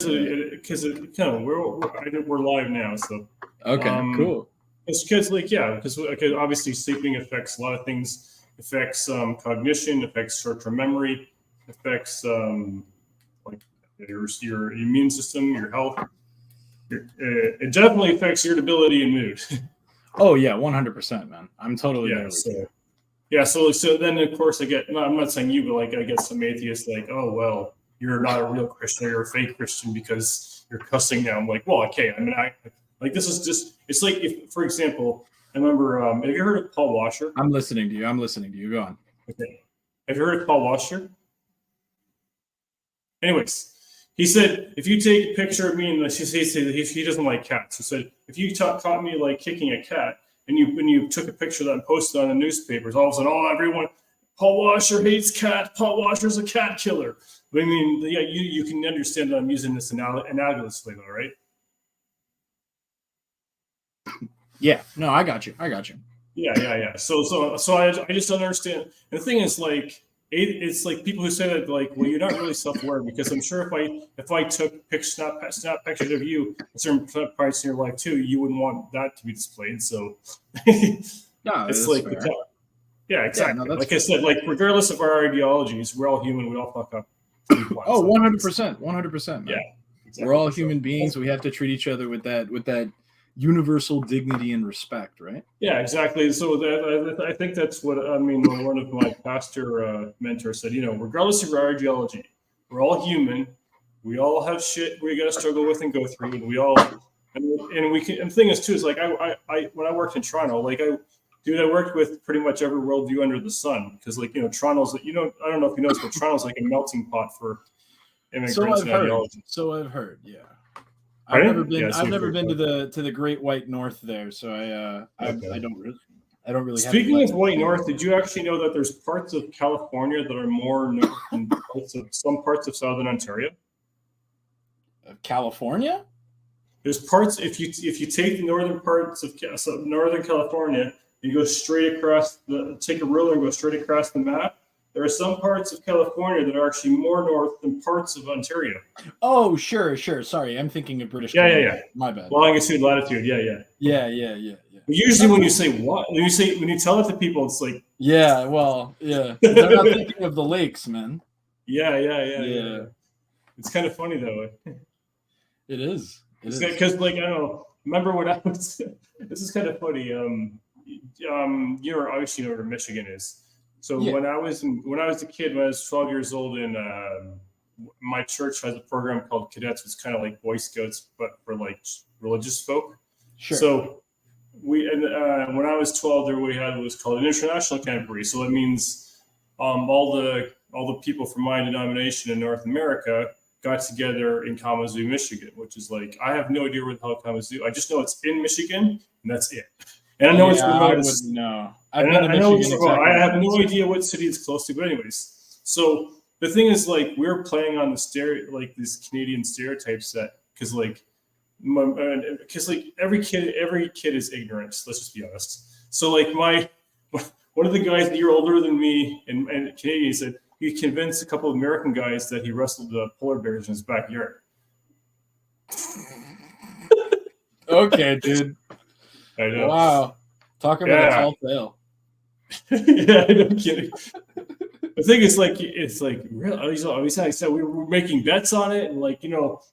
because we're live now, so okay, cool. It's because because obviously sleeping affects a lot of things. Affects cognition, affects short-term memory, affects like your immune system, your health. It definitely affects irritability and mood. Oh yeah, 100%, man. I'm totally there with you. Yeah, so then of course I'm not saying you, but like I get some atheists like, oh well, you're not a real Christian, you're a fake Christian because you're cussing now. I'm like, well, okay, I mean, like this is just, it's like if, for example, I remember, have you heard of Paul Washer? I'm listening to you. Go on. Okay. Have you heard of Paul Washer? Anyways, he said, if you take a picture of me, and he doesn't like cats. He said, if you caught me like kicking a cat, and you took a picture of that and posted on the newspapers, all of a sudden, oh, everyone, Paul Washer hates cats. Paul Washer's a cat killer. But I mean, yeah, you can understand that I'm using this analogously, though, right? Yeah, no, I got you. Yeah. So I just don't understand. And the thing is, like, it's like people who say that, like, well, you're not really self-aware, because I'm sure if I took snap pictures of you at certain parts in your life too, you wouldn't want that to be displayed. So no, it's like fair. Yeah, exactly. Yeah, no, like I said, like regardless of our ideologies, we're all human. We all fuck up. Oh, 100%, 100%. Yeah, exactly. We're all human beings. We have to treat each other with that universal dignity and respect, right? Yeah, exactly. So I think that's what I mean. One of my pastor mentors said, regardless of our ideology, we're all human. We all have shit we got to struggle with and go through, and we all and we can. And the thing is too is like I when I worked in Toronto, like I worked with pretty much every worldview under the sun, because like Toronto's I don't know if you know this, but Toronto's like a melting pot for immigrants and ideology. So I've heard, yeah. I've never been to the Great White North there, so I don't really. Speaking of White North, did you actually know that there's parts of California that are more north than some parts of Southern Ontario? California? There's parts, if you take the northern parts of Northern California, you go straight across take a ruler and go straight across the map. There are some parts of California that are actually more north than parts of Ontario. Oh, sure. Sorry, I'm thinking of British Columbia. Yeah. My bad. Longitude, latitude. Yeah. Usually, when you say when you tell it to people, it's like yeah. They're not thinking of the lakes, man. Yeah. It's kind of funny though. It is. Because like I don't know. Remember when I was? This is kind of funny. Obviously you know where Michigan is. So when I was a kid, when I was 12 years old, and my church has a program called Cadets. It's kind of like Boy Scouts, but for like religious folk. Sure. So when I was 12, there we had what was called an international camporee. So that means all the people from my denomination in North America got together in Kalamazoo, Michigan, which is like, I have no idea where the hell Kalamazoo. I just know it's in Michigan, and that's it. And I know it's remote. I have no idea what city it's close to, but anyways. So the thing is, like, we're playing on these Canadian stereotypes because every kid is ignorant. Let's just be honest. So like one of the guys a year older than me and Canadian said he convinced a couple of American guys that he wrestled polar bears in his backyard. Okay, dude. I know. Wow. Talk about a tall tale. Yeah, no kidding. The thing is, really, I said we were making bets on it, and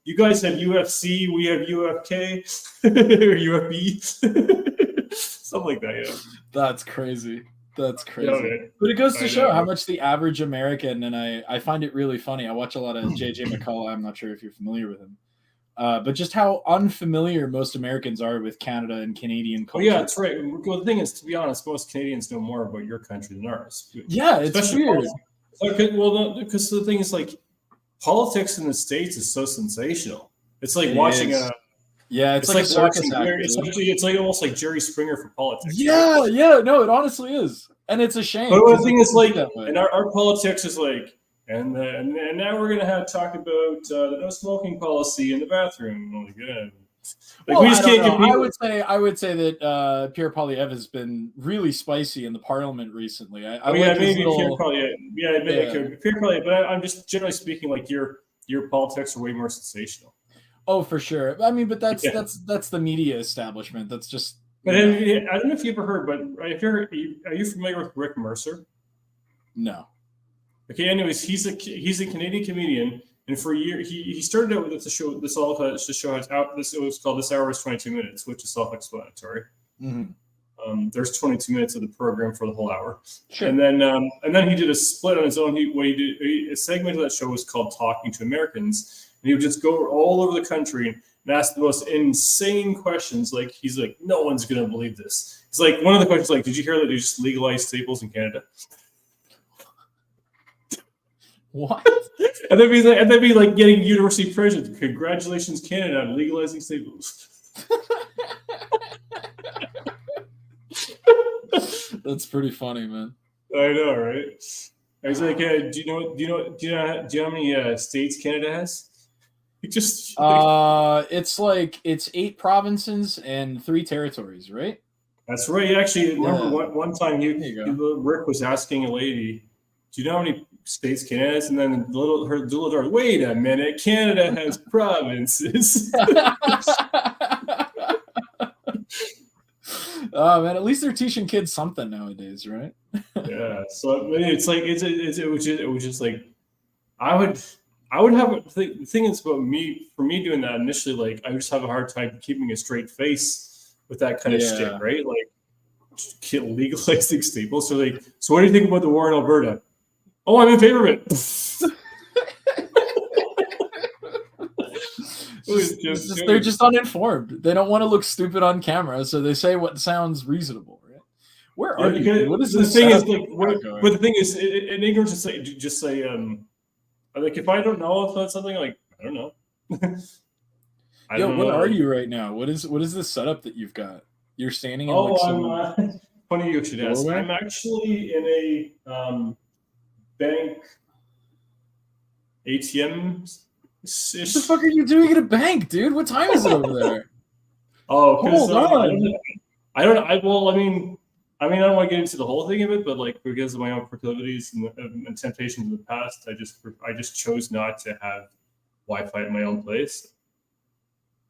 you guys have UFC, we have UFK or UFB, something like that. Yeah, that's crazy. But it goes to show how much the average American, and I find it really funny. I watch a lot of JJ McCullough. I'm not sure if you're familiar with him. But just how unfamiliar most Americans are with Canada and Canadian culture. Oh, yeah, that's right. Well, the thing is, to be honest, most Canadians know more about your country than ours. Yeah, it's weird. Because the thing is, like, politics in the States is so sensational. It's like watching a... Yeah, it's like watching... It's like almost like Jerry Springer for politics. Yeah, right? No, it honestly is. And it's a shame. But the thing is, like, and our politics is like... And now we're gonna talk about the no smoking policy in the bathroom. Oh my god! We just can't get people. I would say that Pierre Poilievre has been really spicy in the Parliament recently. Pierre Poilievre. But I'm just generally speaking, like your politics are way more sensational. Oh, for sure. I mean, but that's Yeah. that's the media establishment. That's just. But I don't know if you ever heard, but if you're, are you familiar with Rick Mercer? No. Okay, anyways, he's a Canadian comedian, and for a year he started out with the show. This all the show has out. This it was called This Hour is 22 Minutes, which is self-explanatory. Mm-hmm. There's 22 minutes of the program for the whole hour, Sure. and then he did a split on his own. A segment of that show was called Talking to Americans, and he would just go all over the country and ask the most insane questions. Like he's like, no one's gonna believe this. It's like one of the questions, like, did you hear that they just legalized staples in Canada? What? And then be like getting university president. Congratulations, Canada, on legalizing staples. That's pretty funny, man. I know, right? I was like, do you know how many states Canada has? It's 8 provinces and 3 territories, right? That's right. Actually, remember one time Rick was asking a lady, do you know how many states Canada has? And then her little daughter, wait a minute, Canada has provinces. Oh man, at least they're teaching kids something nowadays, right? Yeah. So it's like it was just like I would have the thing is about me doing that initially, like I just have a hard time keeping a straight face with that kind of shit, right? Like legalizing staples. So what do you think about the war in Alberta? Oh, I'm in favor of it. They're just uninformed. They don't want to look stupid on camera, so they say what sounds reasonable, right? Where are you? What is the this? Thing is, like, but the thing is, in ignorance, just say, like, if I don't know about something, like, I don't know. Where are you right now? What is this setup that you've got? You're standing in funny you should ask. I'm actually in a bank ATM. What the fuck are you doing at a bank, dude? What time is it over there? Oh, hold on. I don't want to get into the whole thing of it, but like because of my own proclivities and temptations in the past, I just chose not to have Wi-Fi at my own place.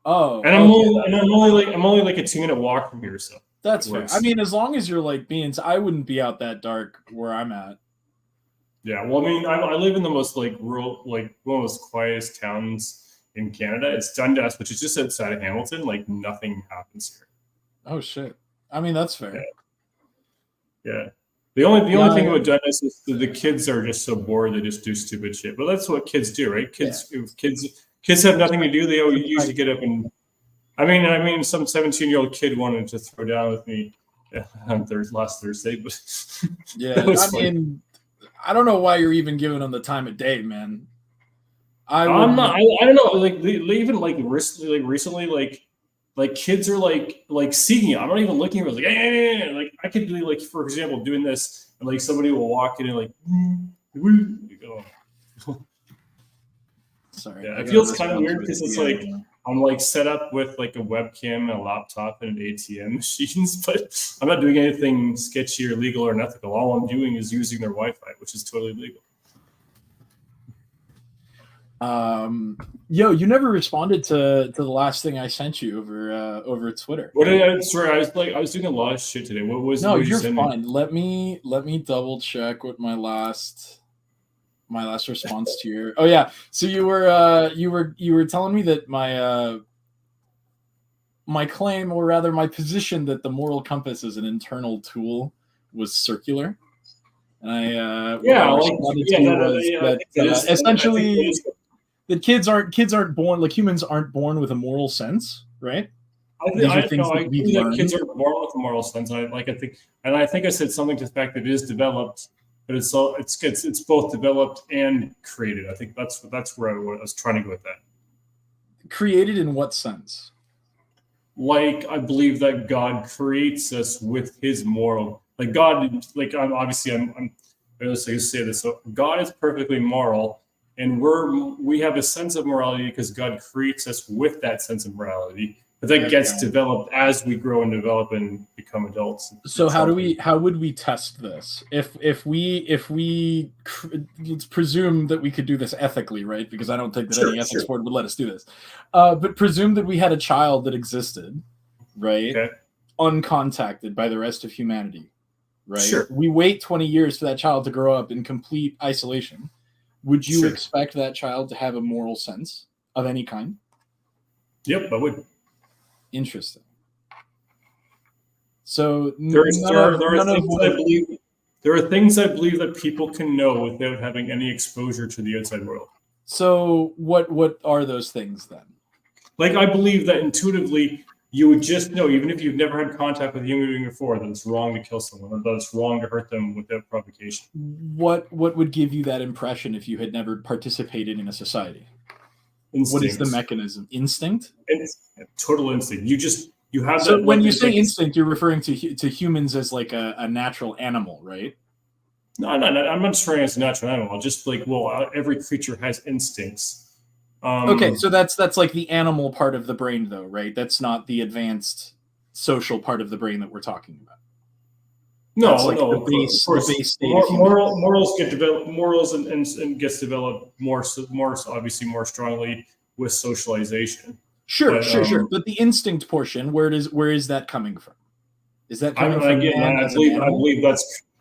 Oh, and I'm only like a 2-minute walk from here, so that's fair. I mean, as long as you're like I wouldn't be out that dark where I'm at. Yeah, well, I mean, I live in the most like rural, like one of the most quietest towns in Canada. It's Dundas, which is just outside of Hamilton. Like nothing happens here. Oh shit! I mean, that's fair. Yeah. The only thing about Dundas is the kids are just so bored they just do stupid shit. But that's what kids do, right? Kids have nothing to do. They usually get up and. I mean, some 17-year-old kid wanted to throw down with me on last Thursday, but yeah, mean. I don't know why you're even giving them the time of day, man. I don't know. Like even like recently, like kids are like seeking it. I'm not even looking for like, hey. Like I could be like, for example, doing this, and like somebody will walk in and like, sorry. Yeah, it feels kind of weird because it's like I'm like set up with like a webcam and a laptop and an ATM machines, but I'm not doing anything sketchy or legal or unethical. All I'm doing is using their Wi-Fi, which is totally legal. You never responded to the last thing I sent you over Twitter. What did I? Sorry, I was doing a lot of shit today. What was? No, you're fine. Let me double check what my last response to your. Oh yeah, so you were telling me that my claim, or rather my position, that the moral compass is an internal tool was circular, and I essentially that kids aren't born, like humans aren't born with a moral sense, right? I think kids are born with a moral sense. I think I said something to the fact that it is developed. But it's both developed and created. I think that's where I was trying to go with that. Created in what sense? Like I believe that God creates us with His moral. Like God, like I'm going to say this. So God is perfectly moral, and we have a sense of morality because God creates us with that sense of morality. But that gets developed as we grow and develop and become adults. So how would we test this? If we let's presume that we could do this ethically, right? Because I don't think that any ethics board would let us do this. But presume that we had a child that existed, right? Okay. Uncontacted by the rest of humanity, right? Sure. We wait 20 years for that child to grow up in complete isolation. Would you expect that child to have a moral sense of any kind? Yep, I would. Interesting. So there are things I believe that people can know without having any exposure to the outside world. So what are those things then? Like, I believe that intuitively you would just know, even if you've never had contact with a human being before, that it's wrong to kill someone, or that it's wrong to hurt them without provocation. What would give you that impression if you had never participated in a society? Instinct. What is the mechanism? Instinct? Total instinct. You have so that. When you say instinct, you're referring to humans as like a natural animal, right? No, I'm not referring as a natural animal. Just like, well, every creature has instincts. Okay, so that's like the animal part of the brain, though, right? That's not the advanced social part of the brain that we're talking about. No, the base state of morals get developed. Morals and gets developed more obviously more strongly with socialization. Sure. But the instinct portion, where is that coming from? Is that coming from man as an animal?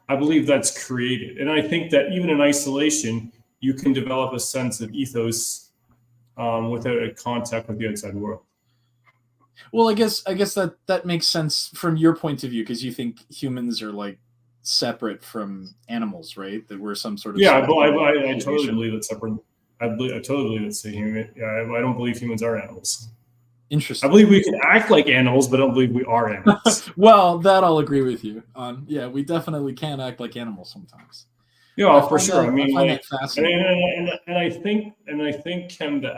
I believe that's created, and I think that even in isolation, you can develop a sense of ethos without a contact with the outside world. Well, I guess that makes sense from your point of view, because you think humans are like separate from animals, right? That we're some sort of I totally believe it's separate. I totally believe it's a human. I don't believe humans are animals. Interesting. I believe we can act like animals, but I don't believe we are animals. Well, that I'll agree with you on. Yeah, we definitely can act like animals sometimes. Yeah, for sure. I mean, I find that fascinating. And I think, Ken, that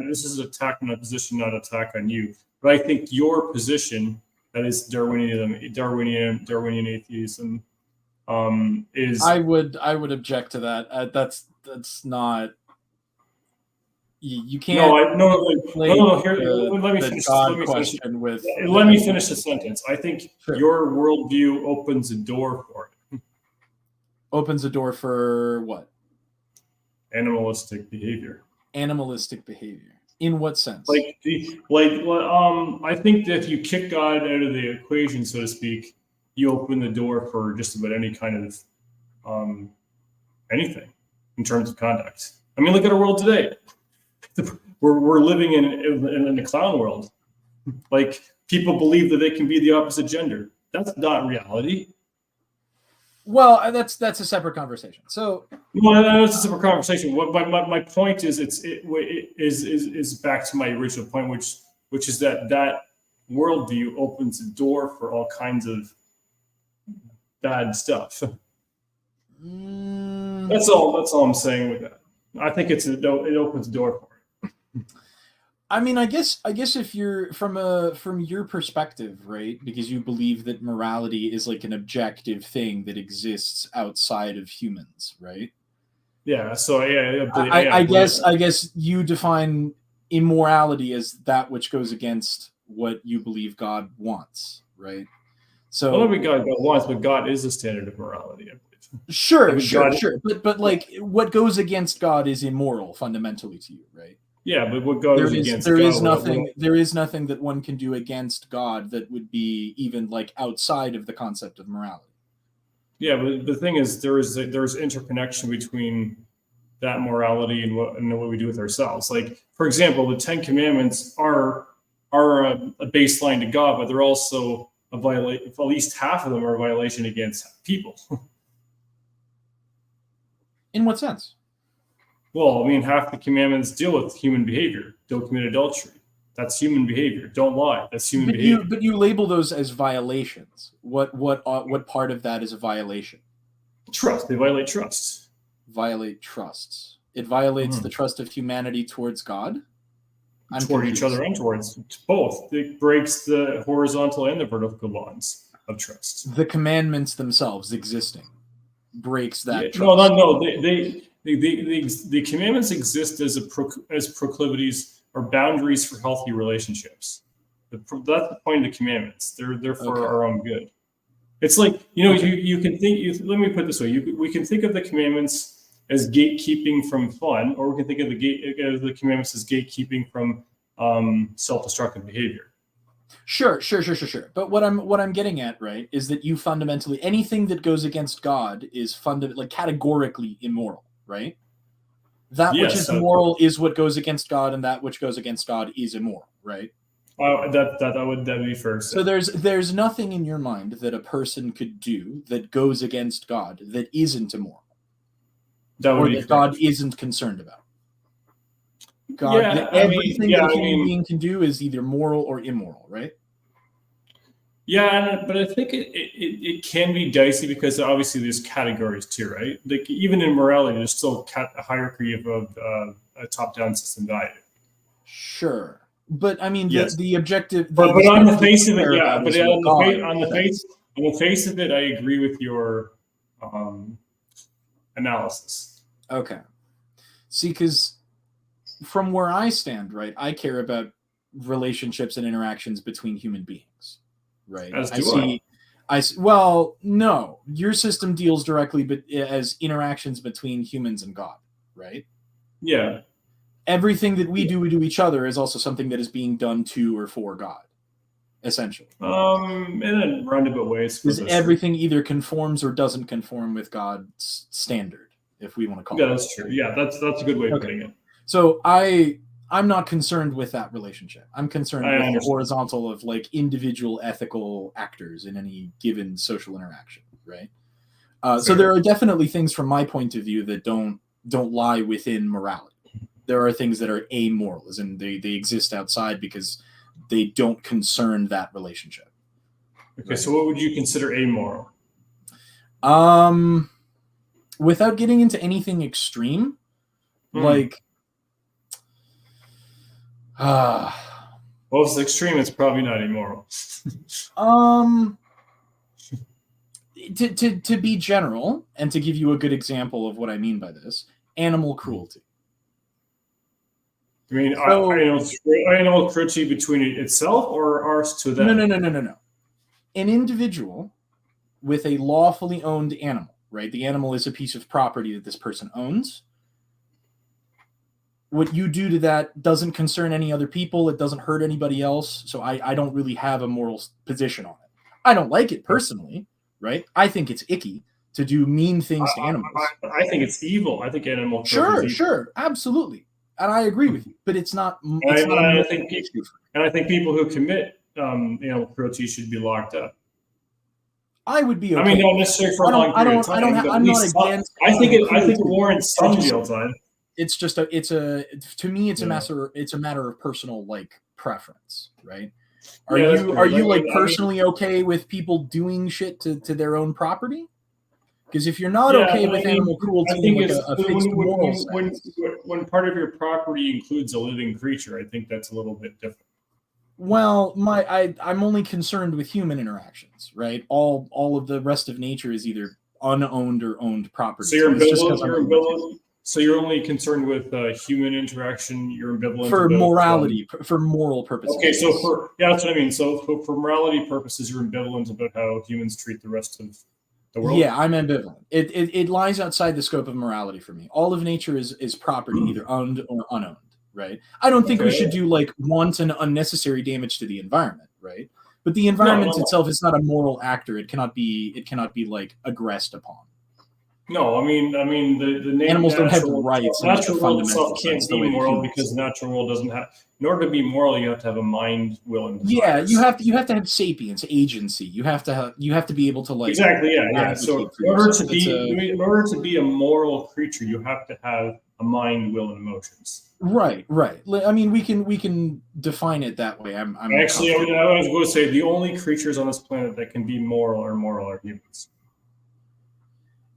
this is an attack on a position, not an attack on you. But I think your position, that is Darwinian atheism, is. I would object to that. That's not. You can't. No. Here, let me finish. Let me finish the sentence. I think your worldview opens a door for it. Opens a door for what? Animalistic behavior. Animalistic behavior. In what sense? I think that if you kick God out of the equation, so to speak, you open the door for just about any kind of anything in terms of conduct. I mean, look at our world today. We're living in a clown world. Like, people believe that they can be the opposite gender. That's not reality. Well, that's a separate conversation. So, that's a separate conversation. My point is, is back to my original point, which is that worldview opens the door for all kinds of bad stuff. That's all I'm saying with that. I think it opens the door for it. I mean, I guess if you're from your perspective, right? Because you believe that morality is like an objective thing that exists outside of humans, right? Yeah. So I guess you define immorality as that which goes against what you believe God wants, right? So not what God wants, but God is the standard of morality, I believe. Sure. But like, what goes against God is immoral fundamentally to you, right? Yeah, but what goes against God? There is nothing that one can do against God that would be even like outside of the concept of morality. Yeah, but the thing is, there's interconnection between that morality and what we do with ourselves. Like, for example, the 10 Commandments are a baseline to God, but they're also a violation. At least half of them are a violation against people. In what sense? Well, I mean, half the commandments deal with human behavior. Don't commit adultery. That's human behavior. Don't lie. That's human behavior. But you label those as violations. What part of that is a violation? Trust. They violate trust. Violate trusts. It violates the trust of humanity towards God? Toward each other and towards both. It breaks the horizontal and the vertical bonds of trust. The commandments themselves existing breaks that trust. No. The commandments exist as proclivities are boundaries for healthy relationships. That's the point of the commandments. They're for our own good. It's like, you can think. Let me put it this way: we can think of the commandments as gatekeeping from fun, or we can think of the commandments as gatekeeping from self-destructive behavior. Sure. But what I'm getting at, right, is that you fundamentally, anything that goes against God is categorically immoral, right? That which is moral is what goes against God, and that which goes against God is immoral, right? That'd be fair. So there's nothing in your mind that a person could do that goes against God that isn't immoral, or that God isn't concerned about. Everything that a human being can do is either moral or immoral, right? Yeah, but I think it can be dicey because obviously there's categories too, right? Like even in morality, there's still a hierarchy of a top-down system guide. Sure, but I mean the objective. But on the face of it, yeah. But on the face of it, I agree with your analysis. Okay, see, because from where I stand, right, I care about relationships and interactions between human beings, right? Well, no, your system deals directly, but as interactions between humans and God, right? Yeah. Everything that we do to each other is also something that is being done to or for God, essentially. In a roundabout way, because everything either conforms or doesn't conform with God's standard, if we want to call it. Yeah, that's true. Yeah, that's a good way of putting it. So I'm not concerned with that relationship. I'm concerned with the horizontal of like individual ethical actors in any given social interaction, right? So there are definitely things from my point of view that don't lie within morality. There are things that are amoral, as in they exist outside because they don't concern that relationship. Okay, right? So what would you consider amoral? Without getting into anything extreme, like. Well, if it's extreme, it's probably not immoral. To be general and to give you a good example of what I mean by this, animal cruelty. I mean, animal cruelty between itself or ours to them? No. An individual with a lawfully owned animal, right? The animal is a piece of property that this person owns. What you do to that doesn't concern any other people. It doesn't hurt anybody else. So I don't really have a moral position on it. I don't like it personally, right? I think it's icky to do mean things to animals. I think it's evil. I think animal cruelty is evil. Sure, absolutely. And I agree with you, but it's not. I think people who commit animal cruelty should be locked up. I would be okay. I mean, not necessarily for a long period of time. I'm not against. I think it warrants some jail time. It's just to me it's a matter of personal like preference, right? Are you like personally okay with people doing shit to their own property? Because if you're not okay with animal cruelty in like a fixed moral sense, when part of your property includes a living creature, I think that's a little bit different. Well, I'm only concerned with human interactions, right? All of the rest of nature is either unowned or owned property. So you're only concerned with human interaction. You're ambivalent for morality, for moral purposes. Okay, so that's what I mean. So for morality purposes, you're ambivalent about how humans treat the rest of the world. Yeah, I'm ambivalent. It lies outside the scope of morality for me. All of nature is property, either owned or unowned, right? I don't think we should do like wanton unnecessary damage to the environment, right? But the environment itself is not a moral actor. It cannot be like aggressed upon. No, I mean the animals don't have rights. Natural world itself can't be moral because the natural world doesn't have. In order to be moral, you have to have a mind, will, and desires. Yeah, you have to have sapience, agency. You have to be able to like exactly. Yeah. So in order to be a moral creature, you have to have a mind, will, and emotions. Right. I mean, we can define it that way. I was going to say the only creatures on this planet that can be moral are humans.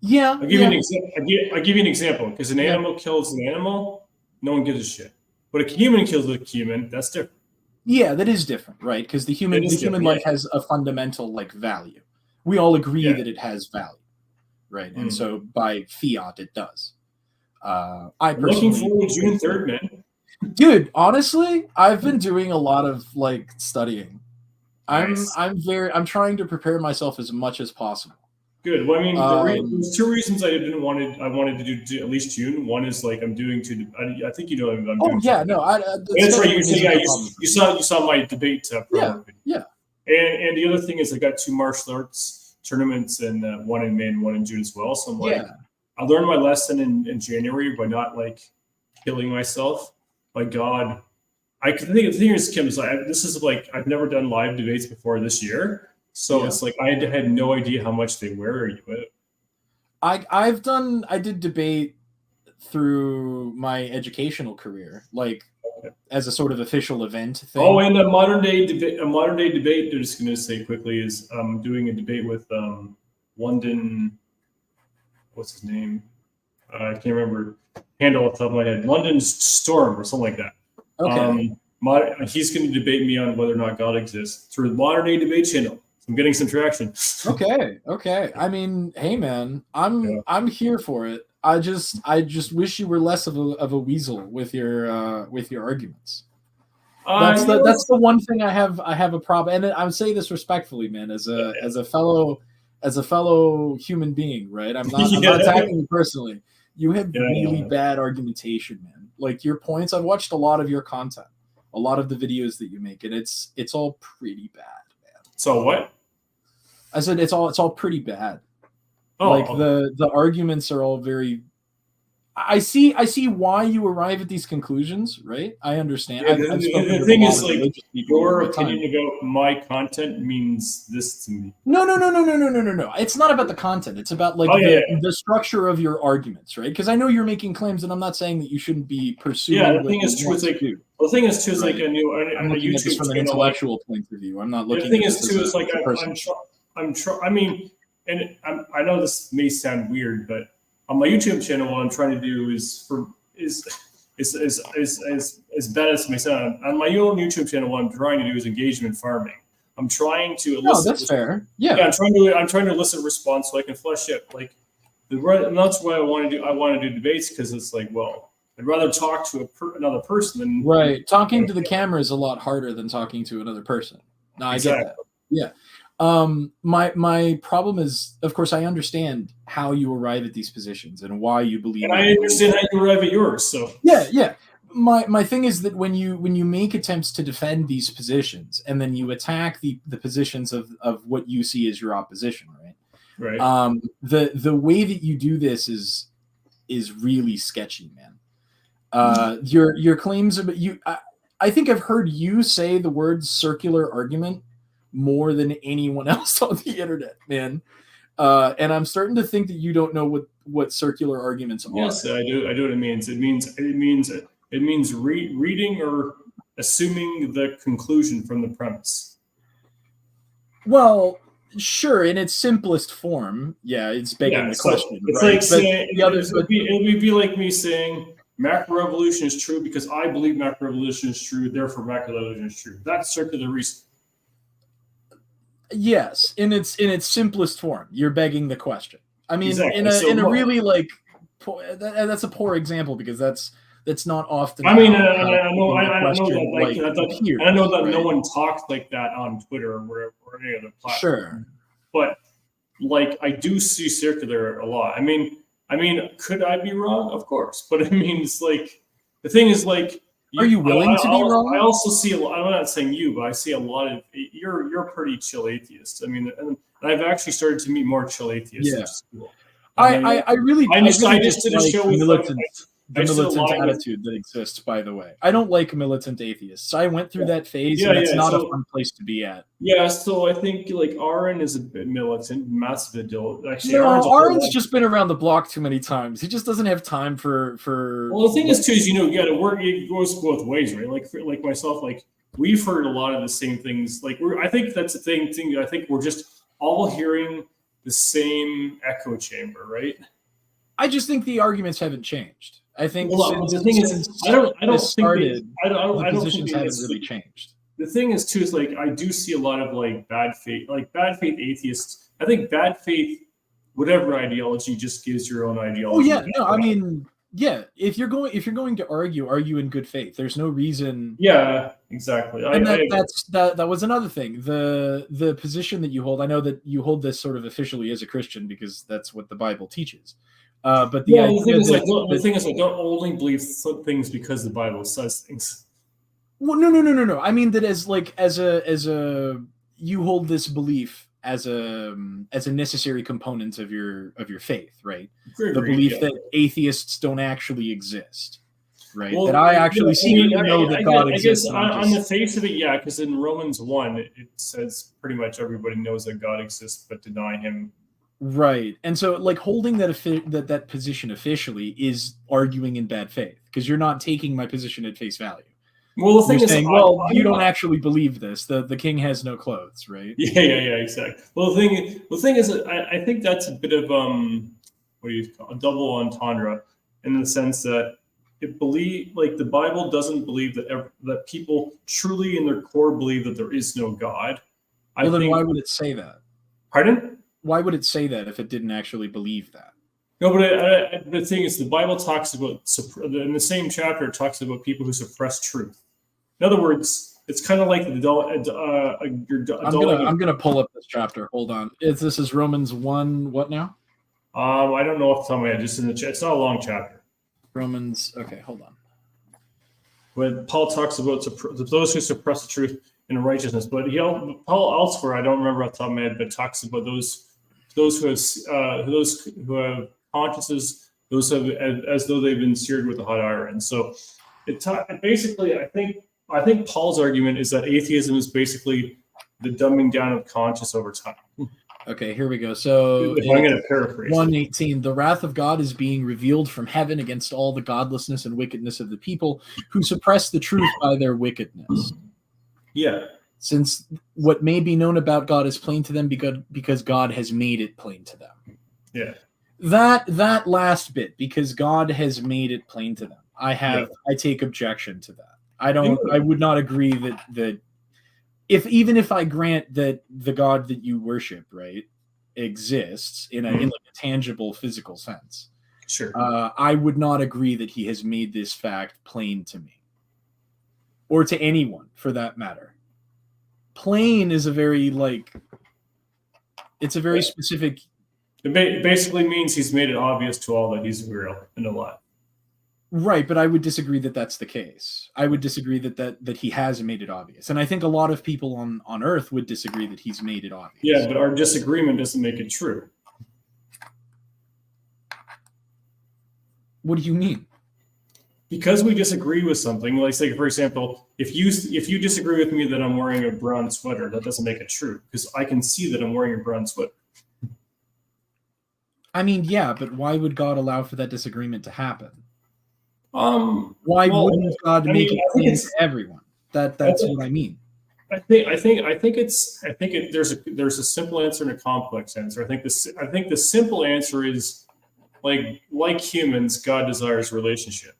Yeah. I'll give you an example. Because an animal kills an animal, no one gives a shit. But a human kills a human, that's different. Yeah, that is different, right? Because the human life has a fundamental like value. We all agree that it has value, right? And so by fiat, it does. Looking forward to June 3rd, man. Dude, honestly, I've been doing a lot of like studying. Nice. I'm trying to prepare myself as much as possible. Good. Well, I mean, there's two reasons I wanted to do at least June. One is like I'm doing two. I think you know I'm doing. Yeah, no, that's right. You saw my debate promo. Yeah. And the other thing is I got 2 martial arts tournaments, and one in May and one in June as well. So I'm like, I learned my lesson in January by not like killing myself. By God, I think the thing is, Kim, is this is like I've never done live debates before this year, so it's like I had no idea how much they wear you. I did debate through my educational career, like as a sort of official event thing. Oh, and a modern day debate. They're just going to say quickly is doing a debate with London. What's his name? I can't remember. Handle off the top of my head. London Storm or something like that. Okay. He's going to debate me on whether or not God exists through the Modern Day Debate channel. I'm getting some traction. Okay. I mean, hey man, I'm here for it. I just wish you were less of a weasel with your arguments. That's the one thing I have a problem, and I'm saying this respectfully, man, as a fellow human being, right? I'm not attacking you personally. You have really bad argumentation, man. Like your points, I've watched a lot of your content, a lot of the videos that you make, and it's all pretty bad, man. So what? I said it's all pretty bad. Oh, like the arguments are all very. I see why you arrive at these conclusions, right? I understand. The thing is, like, your opinion about my content means this to me. No. It's not about the content. It's about like the structure of your arguments, right? Because I know you're making claims, and I'm not saying that you shouldn't be pursuing. Yeah, the thing is true. It's like the thing is too is like I'm looking at this from an intellectual point of view. I'm not looking. The thing is too is like I mean, and I know this may sound weird, but on my YouTube channel, what I'm trying to do is as bad as it may sound. On my own YouTube channel, what I'm trying to do is engagement farming. I'm trying to elicit. No, that's fair. Yeah, I'm trying to elicit response so I can flesh it. Like and that's why I want to do. I want to do debates because it's like, well, I'd rather talk to another person than talking to the camera is a lot harder than talking to another person. No, I get that. Yeah. My problem is, of course, I understand how you arrive at these positions and why you believe. And I understand how you arrive at yours. So yeah. My thing is that when you make attempts to defend these positions and then you attack the positions of what you see as your opposition, right? The way that you do this is really sketchy, man. Your claims about you. I think I've heard you say the word circular argument more than anyone else on the internet, man. And I'm starting to think that you don't know what circular arguments are. Yes, I do. I do what it means. It means reading or assuming the conclusion from the premise. Well, sure, in its simplest form, it's begging the question. It's right? Like saying, it would be like me saying macroevolution is true because I believe macroevolution is true, therefore macroevolution is true. That's circular reasoning. Yes, in its simplest form, you're begging the question. I mean, exactly. in a really like that's a poor example because that's not often. I mean, I know that no one talks like that on Twitter or any other platform. Sure, but like I do see circular a lot. I mean, could I be wrong? Of course, but it means like the thing is like. Are you willing to be wrong? I also see a lot. I'm not saying you, but I see a lot of you're pretty chill atheist. I mean, and I've actually started to meet more chill atheists. Yeah. Which is cool. I just did a show with the militant attitude that exists, by the way. I don't like militant atheists. I went through that phase, and it's not a fun place to be at. Yeah, so I think like Aaron is a bit militant, massive adult. Actually, Aaron's just been around the block too many times. He just doesn't have time for. Well, the thing is too is you got to work. It goes both ways, right? Like myself, like we've heard a lot of the same things. Like I think that's the thing. I think we're just all hearing the same echo chamber, right? I just think the arguments haven't changed. I think the thing is, I don't think positions haven't really changed. The thing is too is like I do see a lot of like bad faith atheists. I think bad faith, whatever ideology, just gives your own ideology. Oh yeah, no, I mean Yeah, if you're going to argue in good faith. There's no reason. Yeah, exactly. And that was another thing. The position that you hold. I know that you hold this sort of officially as a Christian because that's what the Bible teaches. But the thing is, I don't only believe things because the Bible says things. Well, no. I mean that as a you hold this belief as a necessary component of your faith, right? The belief that atheists don't actually exist, right? Well, that I actually know that God exists. I guess on the face of it, yeah, because in Romans 1, it says pretty much everybody knows that God exists, but deny him. Right. And so like holding that position officially is arguing in bad faith because you're not taking my position at face value. Well, the thing is, you don't actually believe this. The king has no clothes, right? Yeah, exactly. Well, the thing is, I think that's a bit of what do you call a double entendre in the sense that the Bible doesn't believe that people truly in their core believe that there is no God. Then why would it say that? Pardon? Why would it say that if it didn't actually believe that? No, but the thing is, the Bible talks about in the same chapter. It talks about people who suppress truth. In other words, it's kind of like I'm gonna pull up this chapter. Hold on. This is Romans 1. What now? I don't know off the top of my head. Just in the chat. It's not a long chapter. Romans. Okay, hold on. When Paul talks about those who suppress the truth in righteousness, but Paul elsewhere, I don't remember off the top of my head, but talks about those who have consciences, those who have, as though they've been seared with a hot iron. So basically, I think Paul's argument is that atheism is basically the dumbing down of conscience over time. Okay, here we go. So I'm going to paraphrase. 1:18, the wrath of God is being revealed from heaven against all the godlessness and wickedness of the people who suppress the truth by their wickedness. Yeah. Since what may be known about God is plain to them because God has made it plain to them. Yeah. That last bit, because God has made it plain to them. I take objection to that. I would not agree that even if I grant that the God that you worship, right, exists in a tangible physical sense. Sure. I would not agree that he has made this fact plain to me. Or to anyone for that matter. Plain is a very specific. It basically means he's made it obvious to all that he's real and alive. Right, but I would disagree that that's the case. I would disagree that he has made it obvious. And I think a lot of people on Earth would disagree that he's made it obvious. Yeah, but our disagreement doesn't make it true. What do you mean? Because we disagree with something, like say, for example, if you disagree with me that I'm wearing a brown sweater, that doesn't make it true because I can see that I'm wearing a brown sweater. I mean, yeah, but why would God allow for that disagreement to happen? Why wouldn't God make it plain to everyone? That's what I mean. There's a simple answer and a complex answer. I think the simple answer is like humans, God desires relationship.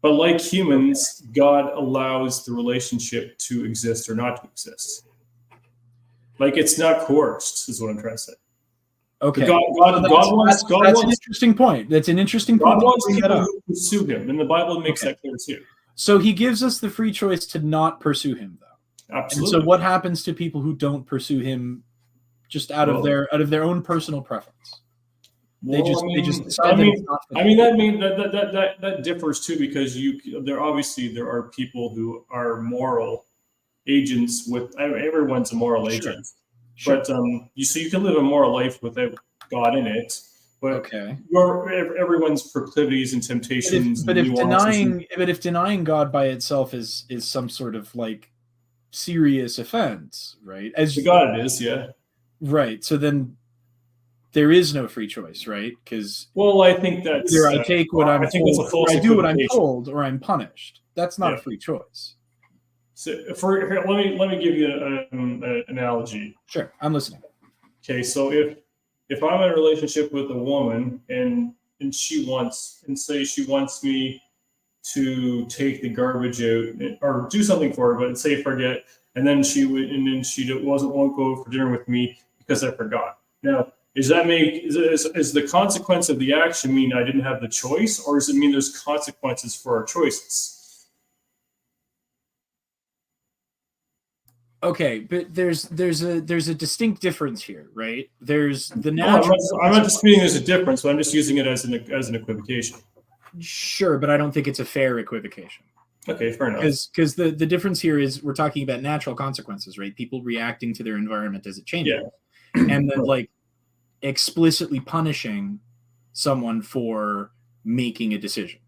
But like humans, God allows the relationship to exist or not to exist. Like it's not coerced, is what I'm trying to say. Okay. That's an interesting point. That's an interesting point. God wants people to pursue him, and the Bible makes that clear too. So he gives us the free choice to not pursue him, though. Absolutely. And so what happens to people who don't pursue him just out of their own personal preference? They just decide that differs too, because there are people who are moral agents everyone's a moral agent. Sure. But you can live a moral life without God in it. But everyone's proclivities and temptations. But if denying God by itself is some sort of serious offense, right? As to God it is, yeah. Right. So then there is no free choice, right? Because I think that's either I take what I'm told, I do what I'm told, or I'm punished. That's not a free choice. So let me give you an analogy. Sure, I'm listening. Okay, so if I'm in a relationship with a woman and she wants me to take the garbage out or do something for her, but say I forget, and then she won't go for dinner with me because I forgot. Now is the consequence of the action mean I didn't have the choice, or does it mean there's consequences for our choices? Okay, but there's a distinct difference here, right? There's the natural. I'm not disputing there's a difference, but I'm just using it as an equivocation. Sure, but I don't think it's a fair equivocation. Okay, fair enough. Because the difference here is we're talking about natural consequences, right? People reacting to their environment as it changes, and then like explicitly punishing someone for making a decision.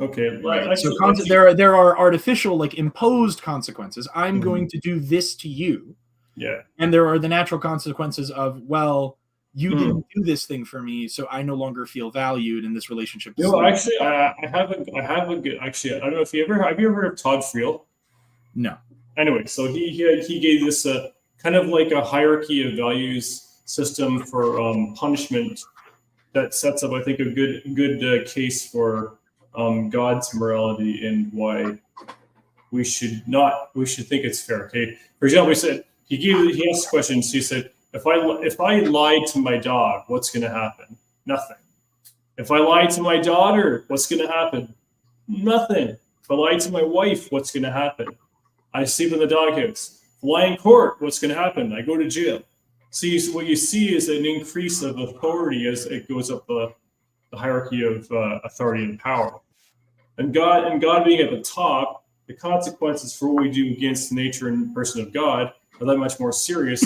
Okay, right. So there are artificial, like imposed consequences. I'm going to do this to you. Yeah. And there are the natural consequences of, well, you didn't do this thing for me, so I no longer feel valued in this relationship. Actually, I have a good. Actually, I don't know if have you ever heard of Todd Friel? No. Anyway, so he gave this kind of like a hierarchy of values system for punishment that sets up, I think, a good case for God's morality and why we should think it's fair. Okay, for example, he asked questions. He said, if I lied to my dog, what's going to happen? Nothing. If I lied to my daughter, what's going to happen? Nothing. If I lied to my wife, what's going to happen? I sleep in the doghouse. If I lie in court, what's going to happen? I go to jail. See, what you see is an increase of authority as it goes up the hierarchy of authority and power. And God being at the top, the consequences for what we do against the nature and person of God are that much more serious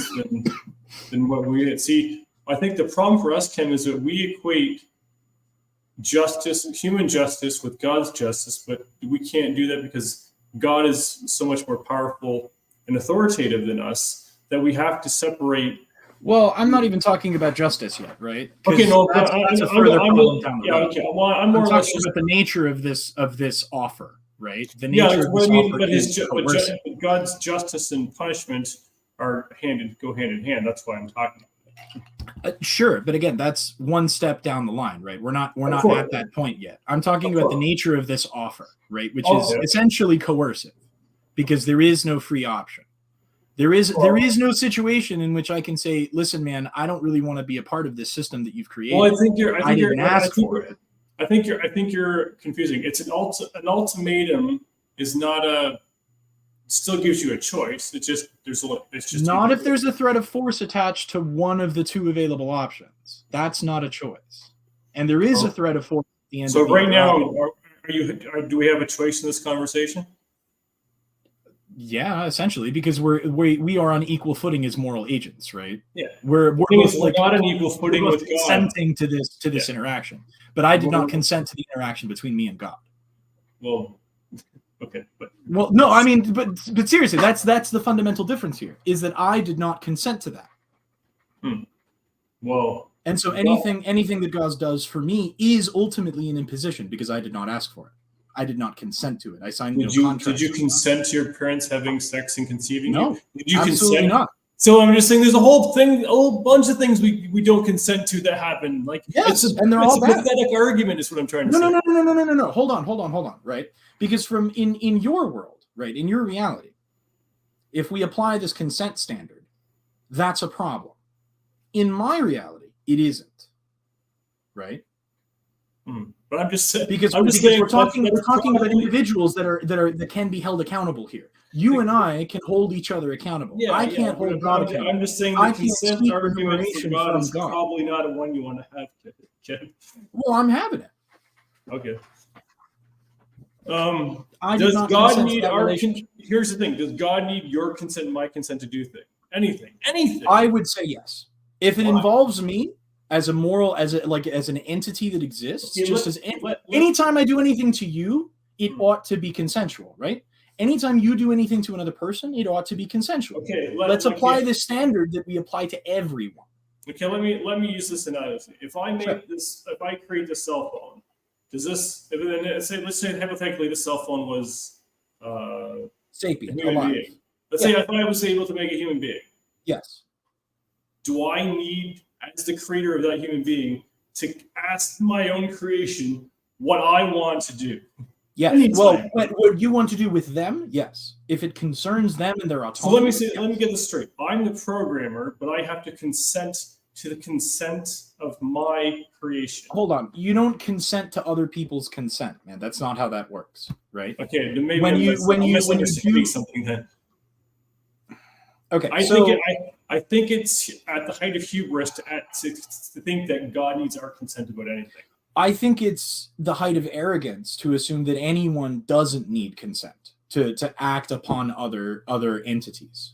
than what we see. I think the problem for us, Ken, is that we equate justice, human justice, with God's justice, but we can't do that because God is so much more powerful and authoritative than us that we have to separate. Well, I'm not even talking about justice yet, right? Okay, no, that's a further problem down the road. Okay. Well, I'm more talking about the nature of this offer, right? The nature of this offer but God's justice and punishment are go hand in hand. That's why I'm talking about. Sure, but again, that's one step down the line, right? We're not at that point yet. I'm talking about the nature of this offer, right? Which is essentially coercive, because there is no free option. There is no situation in which I can say, listen, man, I don't really want to be a part of this system that you've created. Well, I think you're confusing. It's an ultimatum is not still gives you a choice. It's just not if there's a threat of force attached to one of the two available options. That's not a choice. And there is a threat of force at the end. So right now, do we have a choice in this conversation? Yeah, essentially, because we are on equal footing as moral agents, right? Yeah, we're both like not on equal footing with God. Consenting to this interaction, but I did not consent to the interaction between me and God. Well, okay, well, no, I mean, but seriously, that's the fundamental difference here, is that I did not consent to that. Well, and so anything that God does for me is ultimately an imposition because I did not ask for it. I did not consent to it. I signed no contract. Did you consent to your parents having sex and conceiving you? No, did you absolutely consent? Not. So I'm just saying, there's a whole bunch of things we don't consent to that happen. Like, yes, and they're all bad. Pathetic argument is what I'm trying to say. No. Hold on, right? Because from in your world, right, in your reality, if we apply this consent standard, that's a problem. In my reality, it isn't, right? But I'm just saying, because we're talking about individuals that can be held accountable here. You and I can hold each other accountable. Yeah, I can't hold God accountable. I'm just saying the consent argument for God is probably not one you want to have, Ken. Well, I'm having it. Okay. Does God need our consent? Here's the thing: does God need your consent and my consent to do anything? I would say yes. If it involves me as a moral, as an entity that exists, anytime I do anything to you, it ought to be consensual, right? Anytime you do anything to another person, it ought to be consensual. Okay, let's apply this standard that we apply to everyone. Okay, let me use this analogy. If I create this cell phone, does this? Let's say hypothetically, the cell phone was sapient, human being. Let's say if I was able to make a human being. Yes. Do I need, as the creator of that human being, to ask my own creation what I want to do? Yes. Well, what you want to do with them, yes. If it concerns them and their autonomy. So let me get this straight. I'm the programmer, but I have to consent to the consent of my creation. Hold on. You don't consent to other people's consent, man. That's not how that works, right? Okay, then maybe when you do something then. Okay, I think it's at the height of hubris to think that God needs our consent about anything. I think it's the height of arrogance to assume that anyone doesn't need consent to act upon other entities.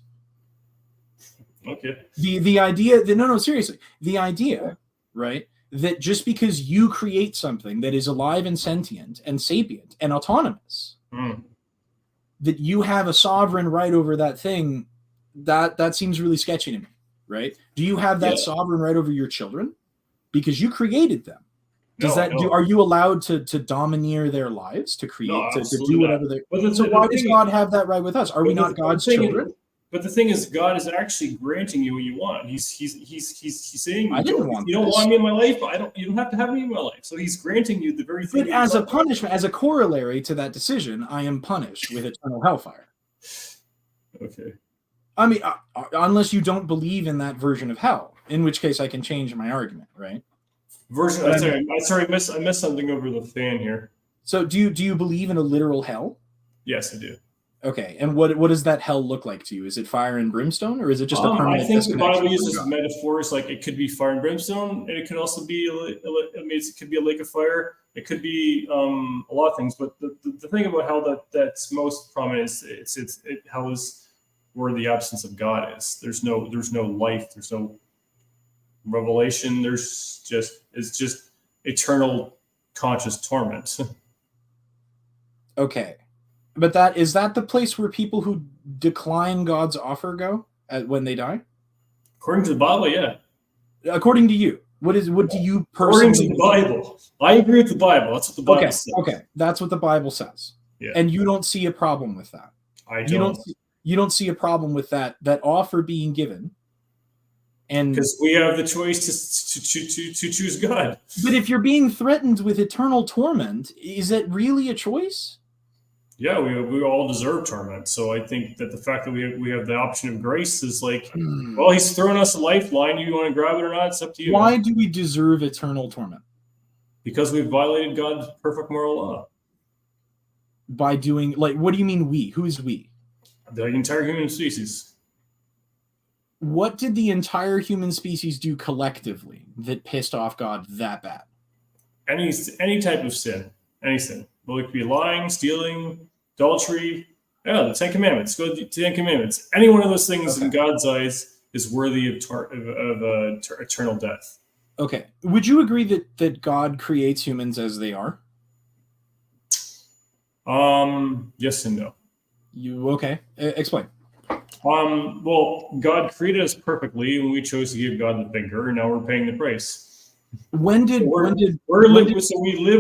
Okay. The idea that no, seriously, the idea, right, that just because you create something that is alive and sentient and sapient and autonomous, that you have a sovereign right over that thing, that seems really sketchy to me, right? Do you have that sovereign right over your children? Because you created them. Are you allowed to domineer their lives, to create, to do whatever they? So why does God have that right with us? Are we not God's children? But the thing is, God is actually granting you what you want. He's saying, I didn't want you don't want me in my life. You don't have to have me in my life. So He's granting you the very thing. But as a punishment, as a corollary to that decision, I am punished with eternal hellfire. Okay. I mean, unless you don't believe in that version of hell, in which case I can change my argument, right? Sorry, I missed something over the fan here. So do you believe in a literal hell? Yes, I do. Okay, and what does that hell look like to you? Is it fire and brimstone, or is it just a permanent? I think the Bible uses metaphors like it could be fire and brimstone, and it could also be it could be a lake of fire. It could be a lot of things. But the thing about hell that's most prominent is hell is where the absence of God is. There's no life. There's no revelation. It's just eternal conscious torment. Okay. But is that the place where people who decline God's offer go when they die? According to the Bible, yeah. According to you, what do you personally? According to the Bible, I agree with the Bible. That's what the Bible says. Okay, that's what the Bible says. Yeah. And you don't see a problem with that. I don't. You don't see a problem with that offer being given. And because we have the choice to choose God. But if you're being threatened with eternal torment, is it really a choice? Yeah, we all deserve torment. So I think that the fact that we have the option of grace is like, well, He's thrown us a lifeline. You want to grab it or not? It's up to you. Why do we deserve eternal torment? Because we've violated God's perfect moral law. By doing, what do you mean we? Who is we? The entire human species. What did the entire human species do collectively that pissed off God that bad? Any type of sin. Any sin. Well, it could be lying, stealing, adultery. Yeah, the 10 Commandments. Go to the 10 Commandments. Any one of those things in God's eyes is worthy of eternal death. Okay. Would you agree that God creates humans as they are? Yes and no. Okay? Explain. Well, God created us perfectly, and we chose to give God the finger, and now we're paying the price. We live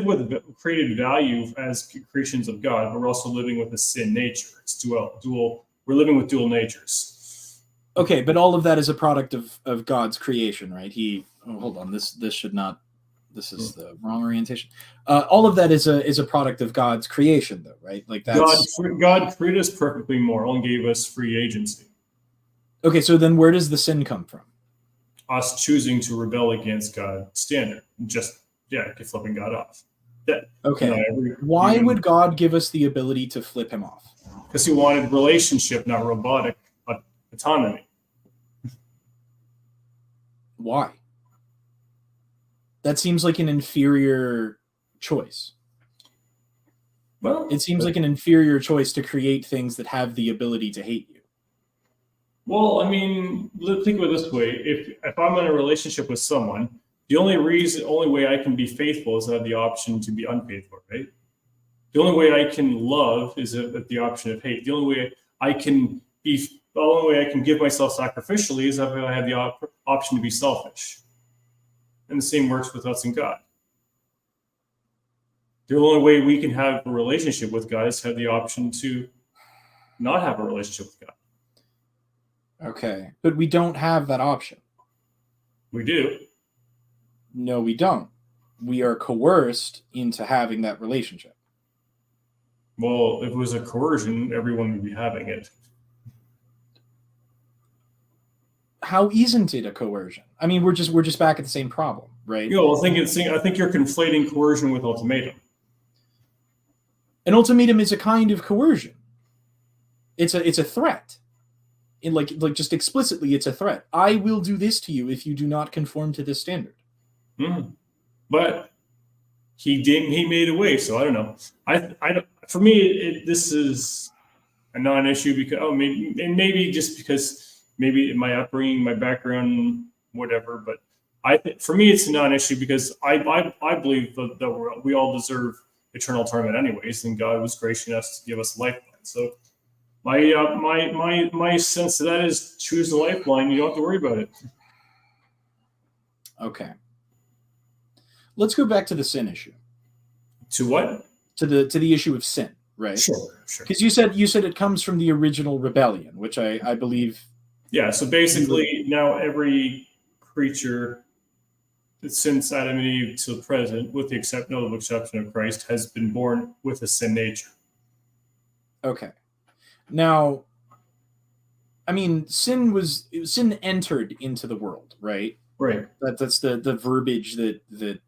with created value as creations of God, but we're also living with a sin nature. It's dual. We're living with dual natures. Okay, but all of that is a product of God's creation, right? Hold on. This should not. This is the wrong orientation. All of that is a product of God's creation, though, right? Like that's God created us perfectly moral and gave us free agency. Okay, so then where does the sin come from? Us choosing to rebel against God's standard, flipping God off. Okay. Why would God give us the ability to flip Him off? Because He wanted relationship, not robotic autonomy. Why? That seems like an inferior choice. Well, it seems like an inferior choice to create things that have the ability to hate you. Well, I mean, think of it this way: if I'm in a relationship with someone, the only way I can be faithful is to have the option to be unfaithful, right? The only way I can love is at the option of hate. The only way I can give myself sacrificially is if I have the option to be selfish. And the same works with us and God. The only way we can have a relationship with God is to have the option to not have a relationship with God. Okay, but we don't have that option. We do. No, we don't. We are coerced into having that relationship. Well, if it was a coercion, everyone would be having it. how isn't it a coercion? I mean, we're just back at the same problem, right? Well, I think you're conflating coercion with ultimatum. An ultimatum is a kind of coercion. It's a threat. In like just explicitly, it's a threat. I will do this to you if you do not conform to this standard. But he didn't. He made a way. So I don't know. For me, this is a non-issue because maybe just because maybe my upbringing, my background, whatever. But I think for me, it's a non-issue because I believe that we all deserve eternal torment anyways, and God was gracious enough to give us a lifeline. So my sense of that is choose the lifeline. You don't have to worry about it. Okay. Let's go back to the sin issue. To what? To the issue of sin, right? Sure. Because you said it comes from the original rebellion, which I believe. Yeah. So basically, now every creature since Adam and Eve to the present, with the exception of Christ, has been born with a sin nature. Okay. Now, I mean, sin entered into the world, right? Right. That's the verbiage that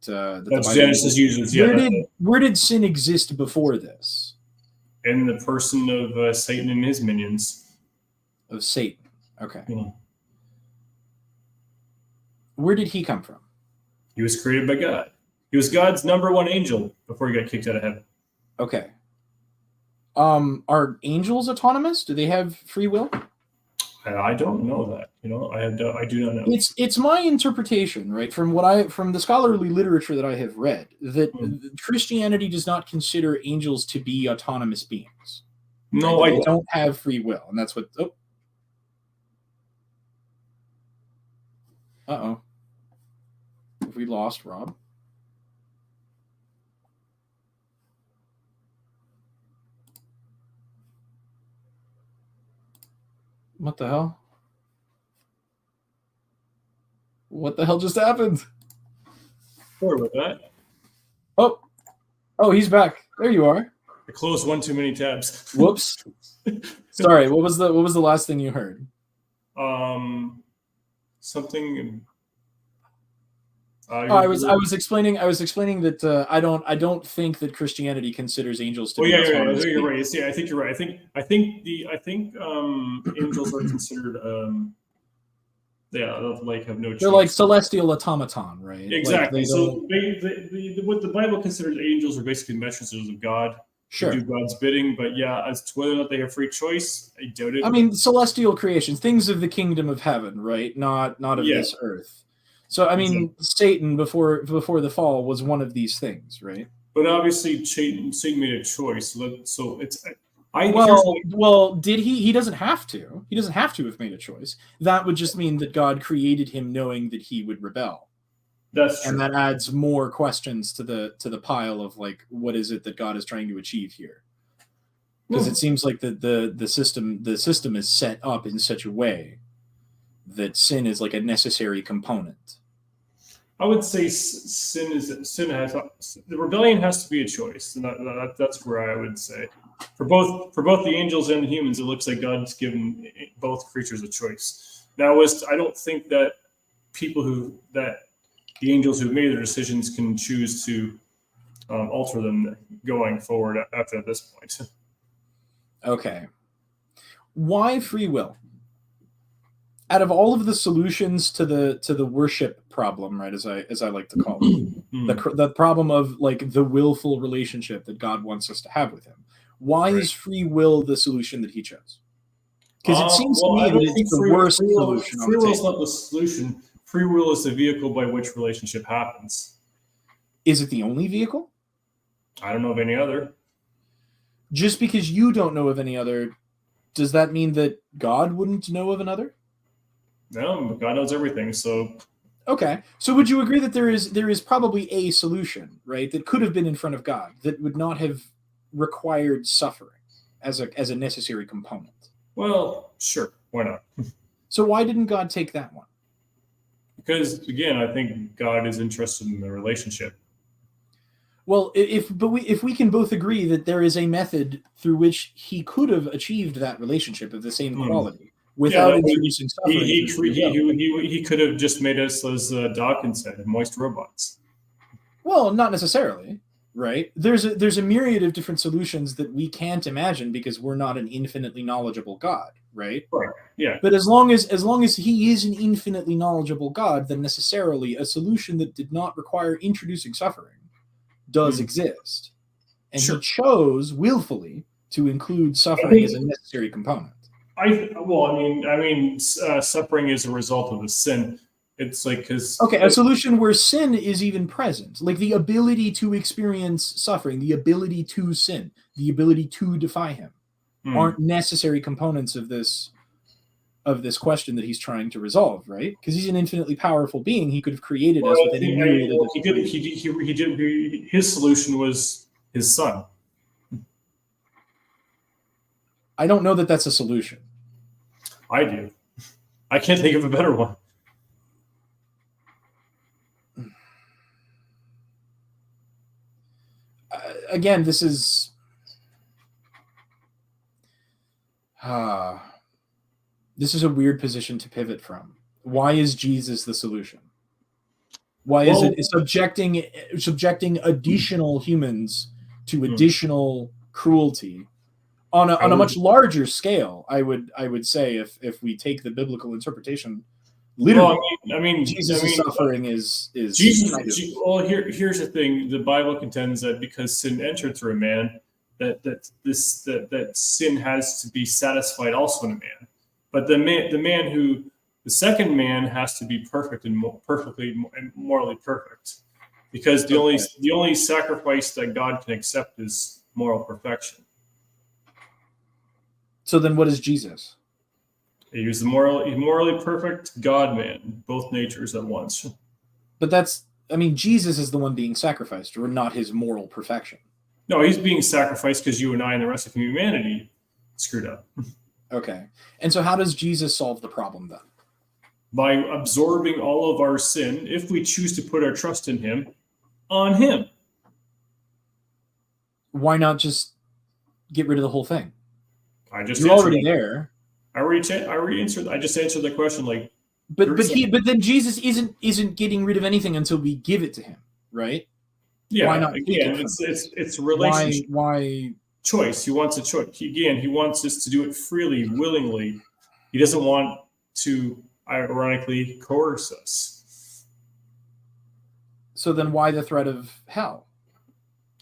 Genesis uses. Yeah. Where did sin exist before this? In the person of Satan and his minions. Of Satan. Okay. Yeah. Where did he come from? He was created by God. He was God's number one angel before he got kicked out of heaven. Okay. Are angels autonomous? Do they have free will? I don't know that. I do not know. It's my interpretation, right, from the scholarly literature that I have read, that Christianity does not consider angels to be autonomous beings. No, right? They don't have free will, and that's what. Oh. Uh-oh. Have we lost Rob? What the hell? What the hell just happened? Sorry about that. Oh, he's back. There you are. I closed one too many tabs. Whoops. Sorry. What was the last thing you heard? Something. I was explaining that I don't think that Christianity considers angels to be autonomous. You're right. Yeah, I think you're right. I think angels are considered have no choice. They're like celestial automaton, right? Exactly. What the Bible considers angels are basically messengers of God. Sure. Do God's bidding, but yeah, as to whether or not they have free choice, I doubt it. I mean, celestial creations, things of the kingdom of heaven, right? Not of this earth. So I mean, exactly. Satan before the fall was one of these things, right? But obviously, Satan made a choice. So it's well, did he? He doesn't have to. He doesn't have to have made a choice. That would just mean that God created him knowing that he would rebel. That's true. And that adds more questions to the pile of like, what is it that God is trying to achieve here? Because it seems like the system is set up in such a way that sin is like a necessary component. I would say the rebellion has to be a choice, and that's where I would say for both the angels and the humans, it looks like God's given both creatures a choice. Now, I don't think that the angels who made their decisions can choose to alter them going forward after this point. Okay, why free will? Out of all of the solutions to the worship problem, right, as I like to call it, the problem of like the willful relationship that God wants us to have with him, why is free will the solution that he chose? Because it seems to me that it's the worst solution. Free will is not the solution. Free will is the vehicle by which relationship happens. Is it the only vehicle? I don't know of any other. Just because you don't know of any other, does that mean that God wouldn't know of another? No, but God knows everything. So okay. So would you agree that there is probably a solution, right, that could have been in front of God that would not have required suffering as a necessary component? Well, sure. Why not? So why didn't God take that one? Because again, I think God is interested in the relationship. Well, if we can both agree that there is a method through which he could have achieved that relationship of the same quality, without introducing suffering. He could have just made us, as Dawkins said, moist robots. Well, not necessarily, right? There's a myriad of different solutions that we can't imagine because we're not an infinitely knowledgeable God, right? Right. Yeah. But as long as he is an infinitely knowledgeable God, then necessarily a solution that did not require introducing suffering does exist. And he chose willfully to include suffering as a necessary component. Suffering is a result of the sin. It's like a solution where sin is even present, like the ability to experience suffering, the ability to sin, the ability to defy him, aren't necessary components of this question that he's trying to resolve, right? Because he's an infinitely powerful being. He could have created us with any myriad of his solution was his son. I don't know that that's a solution. I do. I can't think of a better one. Again, this is a weird position to pivot from. Why is Jesus the solution? Why is it subjecting additional humans to additional cruelty on a much larger scale? I would say if we take the biblical interpretation literally, Jesus' suffering is Jesus. Here's the thing: the Bible contends that because sin entered through a man, that sin has to be satisfied also in a man. But the second man has to be perfect and perfectly and morally perfect, because the only sacrifice that God can accept is moral perfection. So then, what is Jesus? He was morally perfect God-man, both natures at once. But Jesus is the one being sacrificed, or not his moral perfection. No, he's being sacrificed because you and I and the rest of humanity screwed up. Okay. And so how does Jesus solve the problem then? By absorbing all of our sin, if we choose to put our trust in him, on him. Why not just get rid of the whole thing? You're already there. I already answered. I just answered the question But then Jesus isn't getting rid of anything until we give it to him, right? Yeah. Why not? Again, it's a relationship. Why choice? He wants a choice. He wants us to do it freely, willingly. He doesn't want to ironically coerce us. So then, why the threat of hell?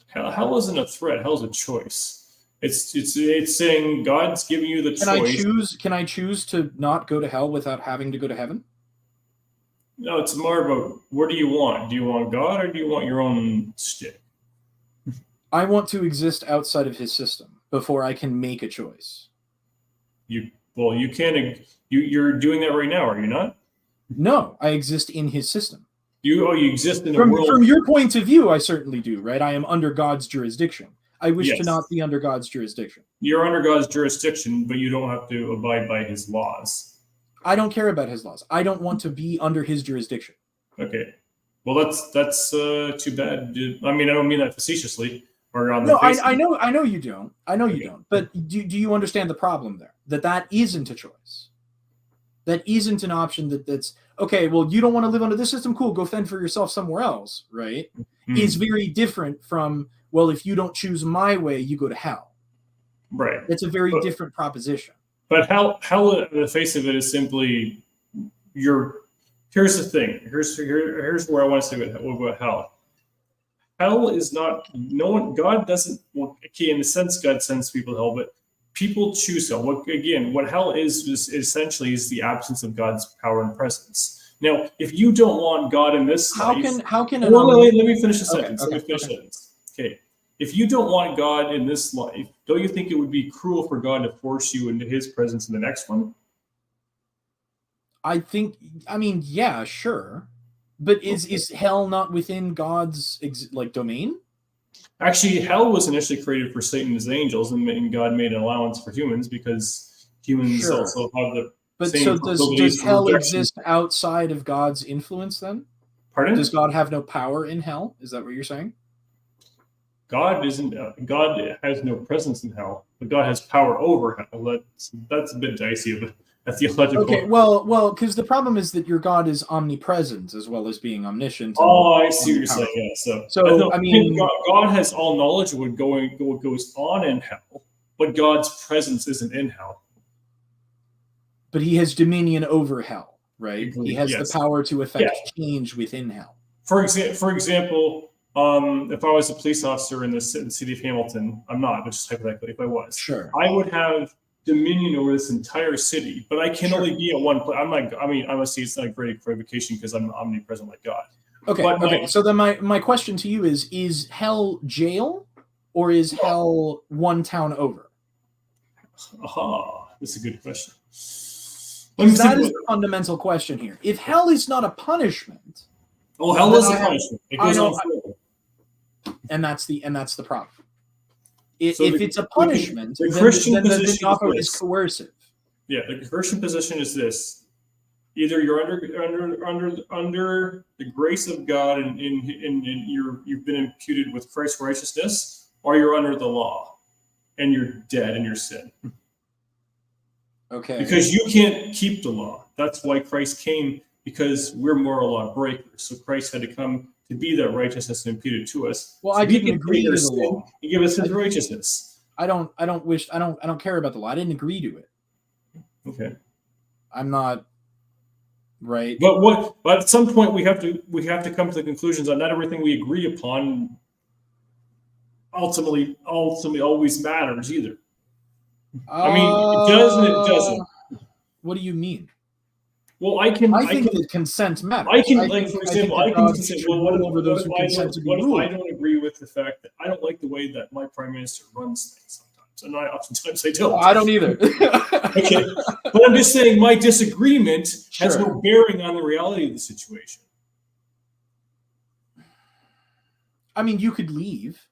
Hell isn't a threat. Hell is a choice. It's saying God's giving you the choice. Can I choose to not go to hell without having to go to heaven? No, it's more about what do you want? Do you want God or do you want your own stick? I want to exist outside of his system before I can make a choice. You can't. You're doing that right now, are you not? No, I exist in his system. You exist in a world. From your point of view, I certainly do, right? I am under God's jurisdiction. I wish to not be under God's jurisdiction. You're under God's jurisdiction, but you don't have to abide by his laws. I don't care about his laws. I don't want to be under his jurisdiction. Okay. Well, that's too bad. I mean, I don't mean that facetiously. I know you don't. I know you don't. But do you understand the problem there? That isn't a choice. That isn't an option that's okay. Well, you don't want to live under this system. Cool. Go fend for yourself somewhere else. Right. Is very different from, well, if you don't choose my way, you go to hell. Right. It's a very different proposition. But hell, on the face of it, is simply here's the thing. Here's where I want to say about hell. Hell is not God doesn't. Well, okay, in the sense God sends people to hell, but people choose hell. What hell is essentially is the absence of God's power and presence. Now, if you don't want God in this life, let me finish the sentence. Okay. If you don't want God in this life, don't you think it would be cruel for God to force you into his presence in the next one? Yeah, sure. But is hell not within God's domain? Actually, hell was initially created for Satan and his angels, and God made an allowance for humans because humans also have the same. But so does hell exist outside of God's influence then? Pardon? Does God have no power in hell? Is that what you're saying? God isn't. God has no presence in hell, but God has power over hell. That's a bit dicey of a theological. Okay, well, because the problem is that your God is omnipresent as well as being omniscient. Oh, I see what you're saying. Yeah, so I mean, God has all knowledge of what goes on in hell, but God's presence isn't in hell. But he has dominion over hell, right? Agreed, he has yes. the power to affect change within hell. For example, if I was a police officer in the city of Hamilton, I'm not, but just hypothetically, if I was, sure, I would have dominion over this entire city, but I can only be at one place. I'm like, I mean, honestly, it's not a great equivocation because I'm omnipresent like God. Okay, okay. So then my question to you is hell jail or is hell one town over? Aha, that's a good question. That is the fundamental question here. If hell is not a punishment, hell is a punishment. It goes on forever. And that's the problem. If it's a punishment, then the offer is coercive. Yeah, the Christian position is this: either you're under the grace of God and you've been imputed with Christ's righteousness, or you're under the law and you're dead in your sin. Okay. Because you can't keep the law. That's why Christ came, because we're moral law breakers. So Christ had to come to be that righteousness imputed to us. Well, so I didn't agree to the law. He gave us his righteousness. I don't care about the law. I didn't agree to it. Okay. I'm not right. But at some point we have to come to the conclusions that not everything we agree upon ultimately always matters either. I mean, it does and it doesn't. What do you mean? Well, I think that consent matters. For example, I can say, well, what if I don't agree with the fact that I don't like the way that my prime minister runs things sometimes, and oftentimes I don't. I don't either. Okay, but I'm just saying my disagreement has no bearing on the reality of the situation. I mean, you could leave.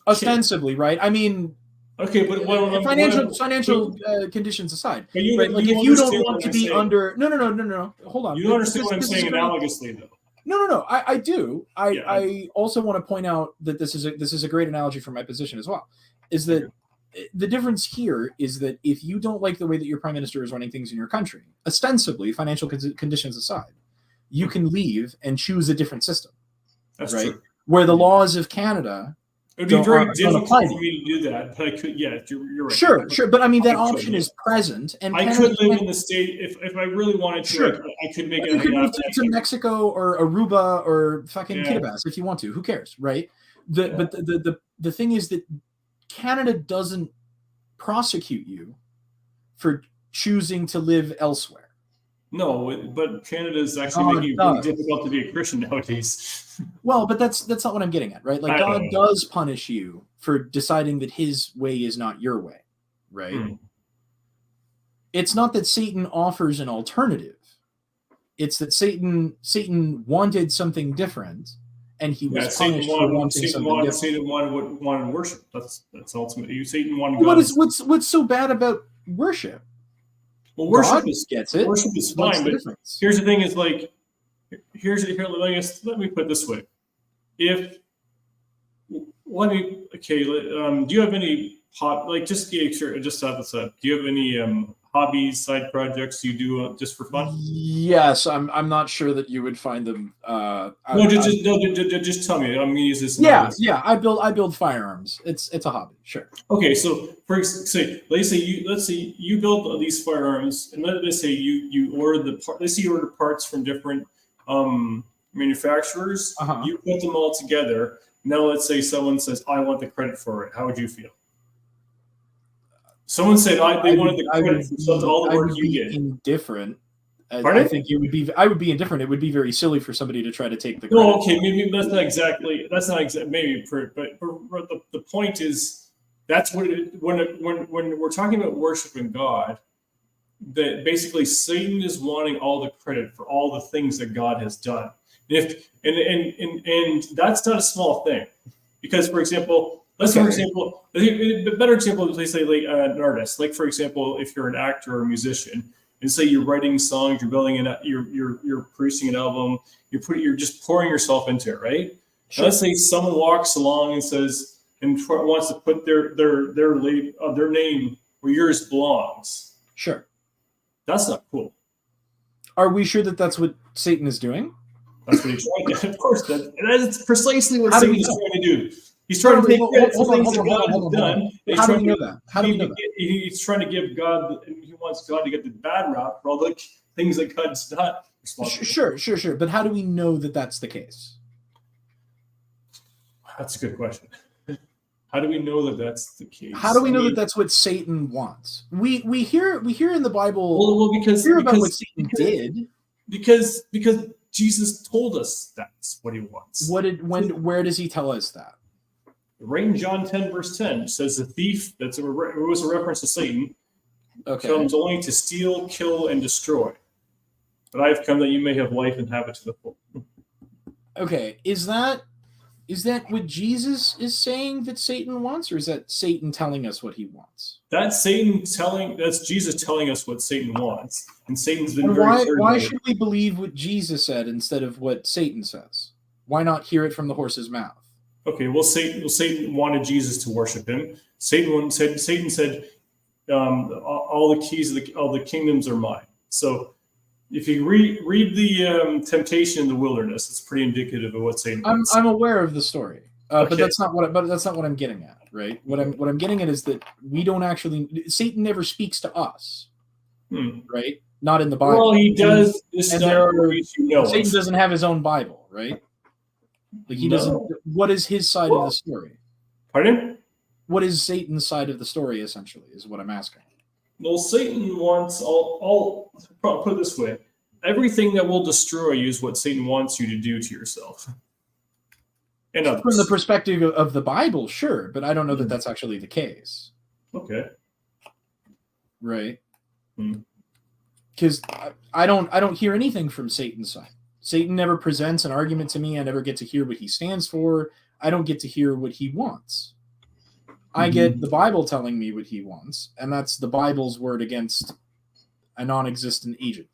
Ostensibly, right? I mean, okay, but financial conditions aside, right? Like if you don't want to be under, no, hold on. You don't understand what I'm saying analogously, though. No. I do. I also want to point out that this is a great analogy for my position as well. Is that the difference here is that if you don't like the way that your prime minister is running things in your country, ostensibly financial conditions aside, you can leave and choose a different system. That's right. True. Where the laws of Canada. It would be very difficult for me to do that, but I could. Yeah, you're right. Sure. But I mean, that option is present, and I could live in the state if I really wanted to. Sure. I could make it. You could move to Mexico or Aruba or fucking Kiribati if you want to. Who cares, right? But the thing is that Canada doesn't prosecute you for choosing to live elsewhere. No, but Canada is actually making it really difficult to be a Christian nowadays. Well, but that's not what I'm getting at, right? Like God does punish you for deciding that his way is not your way, right? It's not that Satan offers an alternative. It's that Satan wanted something different, and he was punished for wanting something different. Satan wanted worship. That's ultimately Satan wanted. What's so bad about worship? Well, worship gets it. Worship is fine, but here's the thing: is like, let me put it this way: do you have any do you have any hobbies, side projects you do just for fun? Yes, I'm not sure that you would find them. Just tell me. I'm gonna use this. Yeah. I build firearms. It's a hobby, sure. Okay, so let's say you build these firearms, and let's say you order you order parts from different manufacturers. You put them all together. Now let's say someone says, "I want the credit for it." How would you feel? Someone said they wanted the credit for all the work you did. Indifferent. Pardon? I think I would be indifferent. It would be very silly for somebody to try to take the credit. No, okay, maybe that's not exactly. Maybe, but the point is that's when we're talking about worshiping God, that basically Satan is wanting all the credit for all the things that God has done. And that's not a small thing, because for example. A better example is, let's say, like an artist. Like, for example, if you're an actor or a musician, and say you're writing songs, you're building you're producing an album, you're just pouring yourself into it, right? Sure. Let's say someone walks along and wants to put their name where yours belongs. Sure. That's not cool. Are we sure that that's what Satan is doing? That's what he's trying to do. Of course, that's precisely what Satan is trying to do. He's trying to take credit for things that God has done. How do we know that? How do we know that? He's trying to give God, he wants God to get the bad rap for all the things that God's not responsible. Sure. But how do we know that that's the case? That's a good question. How do we know that that's the case? How do we know that that's what Satan wants? We hear in the Bible. Well, because about what Satan did. Because Jesus told us that's what he wants. Where does he tell us that? Right in John 10, verse 10, says the thief, it was a reference to Satan, comes only to steal, kill, and destroy. But I have come that you may have life and have it to the full. Okay, is that what Jesus is saying that Satan wants, or is that Satan telling us what he wants? That's Jesus telling us what Satan wants. And Satan's been why should we believe what Jesus said instead of what Satan says? Why not hear it from the horse's mouth? Okay, well, Satan wanted Jesus to worship him. Satan said, all the keys of all the kingdoms are mine. So if you read the temptation in the wilderness, it's pretty indicative of what Satan wants. I'm aware of the story, but that's not what I'm getting at, right? What I'm getting at is that we don't actually. Satan never speaks to us, right? Not in the Bible. Well, he does. Satan doesn't have his own Bible, right? Like he doesn't. What is his side of the story? Pardon? What is Satan's side of the story? Essentially, is what I'm asking. Well, Satan wants all. Put it this way: everything that will destroy you is what Satan wants you to do to yourself. And others. From the perspective of the Bible, sure, but I don't know that that's actually the case. Okay. Right. Because I don't hear anything from Satan's side. Satan never presents an argument to me. I never get to hear what he stands for. I don't get to hear what he wants. I get the Bible telling me what he wants, and that's the Bible's word against a non-existent agent.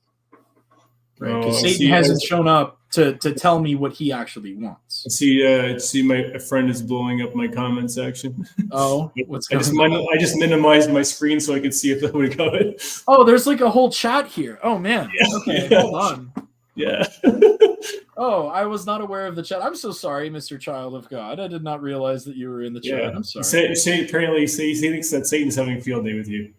Right? Because Satan hasn't shown up to tell me what he actually wants. See, my friend is blowing up my comment section. Oh, what's going on? I just minimized my screen so I could see if that would go in. Oh, there's like a whole chat here. Oh man. Yeah. Okay, hold on. Yeah. Oh, I was not aware of the chat. I'm so sorry, Mr. Child of God. I did not realize that you were in the chat. I'm sorry. Apparently, he thinks that Satan's having a field day with you.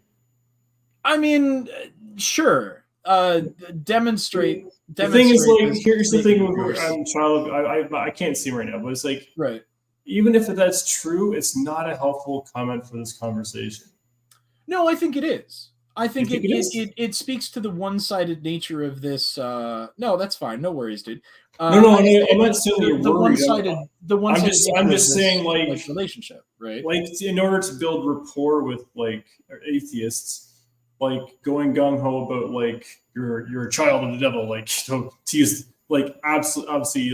I mean, sure. Demonstrate. The thing is, like, here's the thing with Child of I can't see right now, but it's like, right. Even if that's true, it's not a helpful comment for this conversation. No, I think it is. I think it speaks to the one-sided nature of this. No, that's fine. No worries, dude. No, I'm not saying you're worried. I'm just saying, like relationship, right? Like, in order to build rapport with like atheists, like going gung ho about like you're a child of the devil, like to use like obviously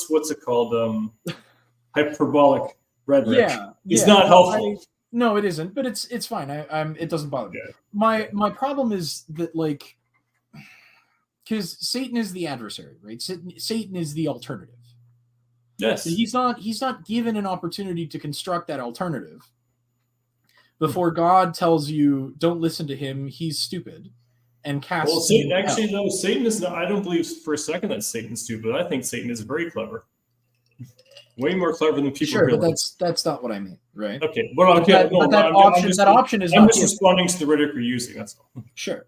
what's it called hyperbolic rhetoric. Yeah, it's not helpful. No, it isn't, but it's fine. It doesn't bother me. My problem is that, like, because Satan is the adversary, right? Satan is the alternative. Yes. So he's not given an opportunity to construct that alternative before God tells you don't listen to him, he's stupid, and cast. Well, Satan is not. I don't believe for a second that Satan's stupid. I think Satan is very clever. Way more clever than people. Sure, but that's not what I mean, right? Okay, well, that option is. I'm just responding to the rhetoric you're using. That's all. Sure.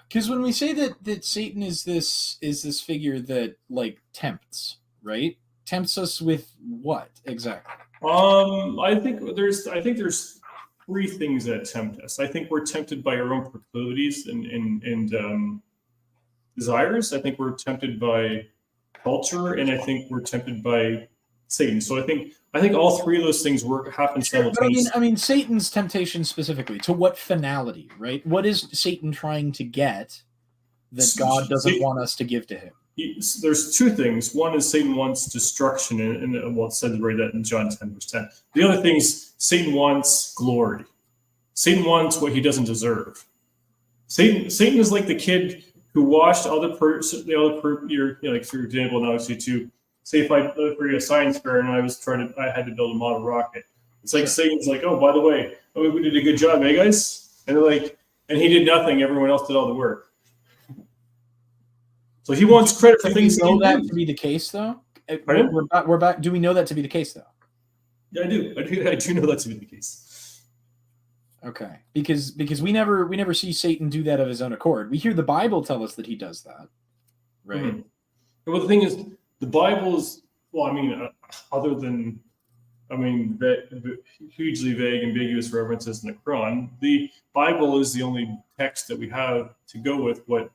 Because when we say that Satan is this figure that like tempts, right? Tempts us with what exactly? I think there's three things that tempt us. I think we're tempted by our own proclivities and desires. I think we're tempted by culture, and I think we're tempted by Satan. So I think all three of those things happen simultaneously. I mean, Satan's temptation specifically, to what finality, right? What is Satan trying to get that God doesn't want us to give to him? There's two things. One is Satan wants destruction, and it says right that in John 10, verse 10. The other thing is Satan wants glory. Satan wants what he doesn't deserve. Satan is like the kid who watched like, for example, and obviously too, say if I for a science fair and I had to build a model rocket. It's like Satan's like, oh, by the way, we did a good job, eh, guys? And they're like, and he did nothing. Everyone else did all the work. So he wants credit for things. Do we know that to be the case, though? We're back. Do we know that to be the case, though? Yeah, I do. I do know that to be the case. Okay, because we never see Satan do that of his own accord. We hear the Bible tell us that he does that, right? Mm-hmm. Well, the thing is, the Bible is, well, I mean, other than, I mean, that hugely vague, ambiguous references in the Quran, the Bible is the only text that we have to go with what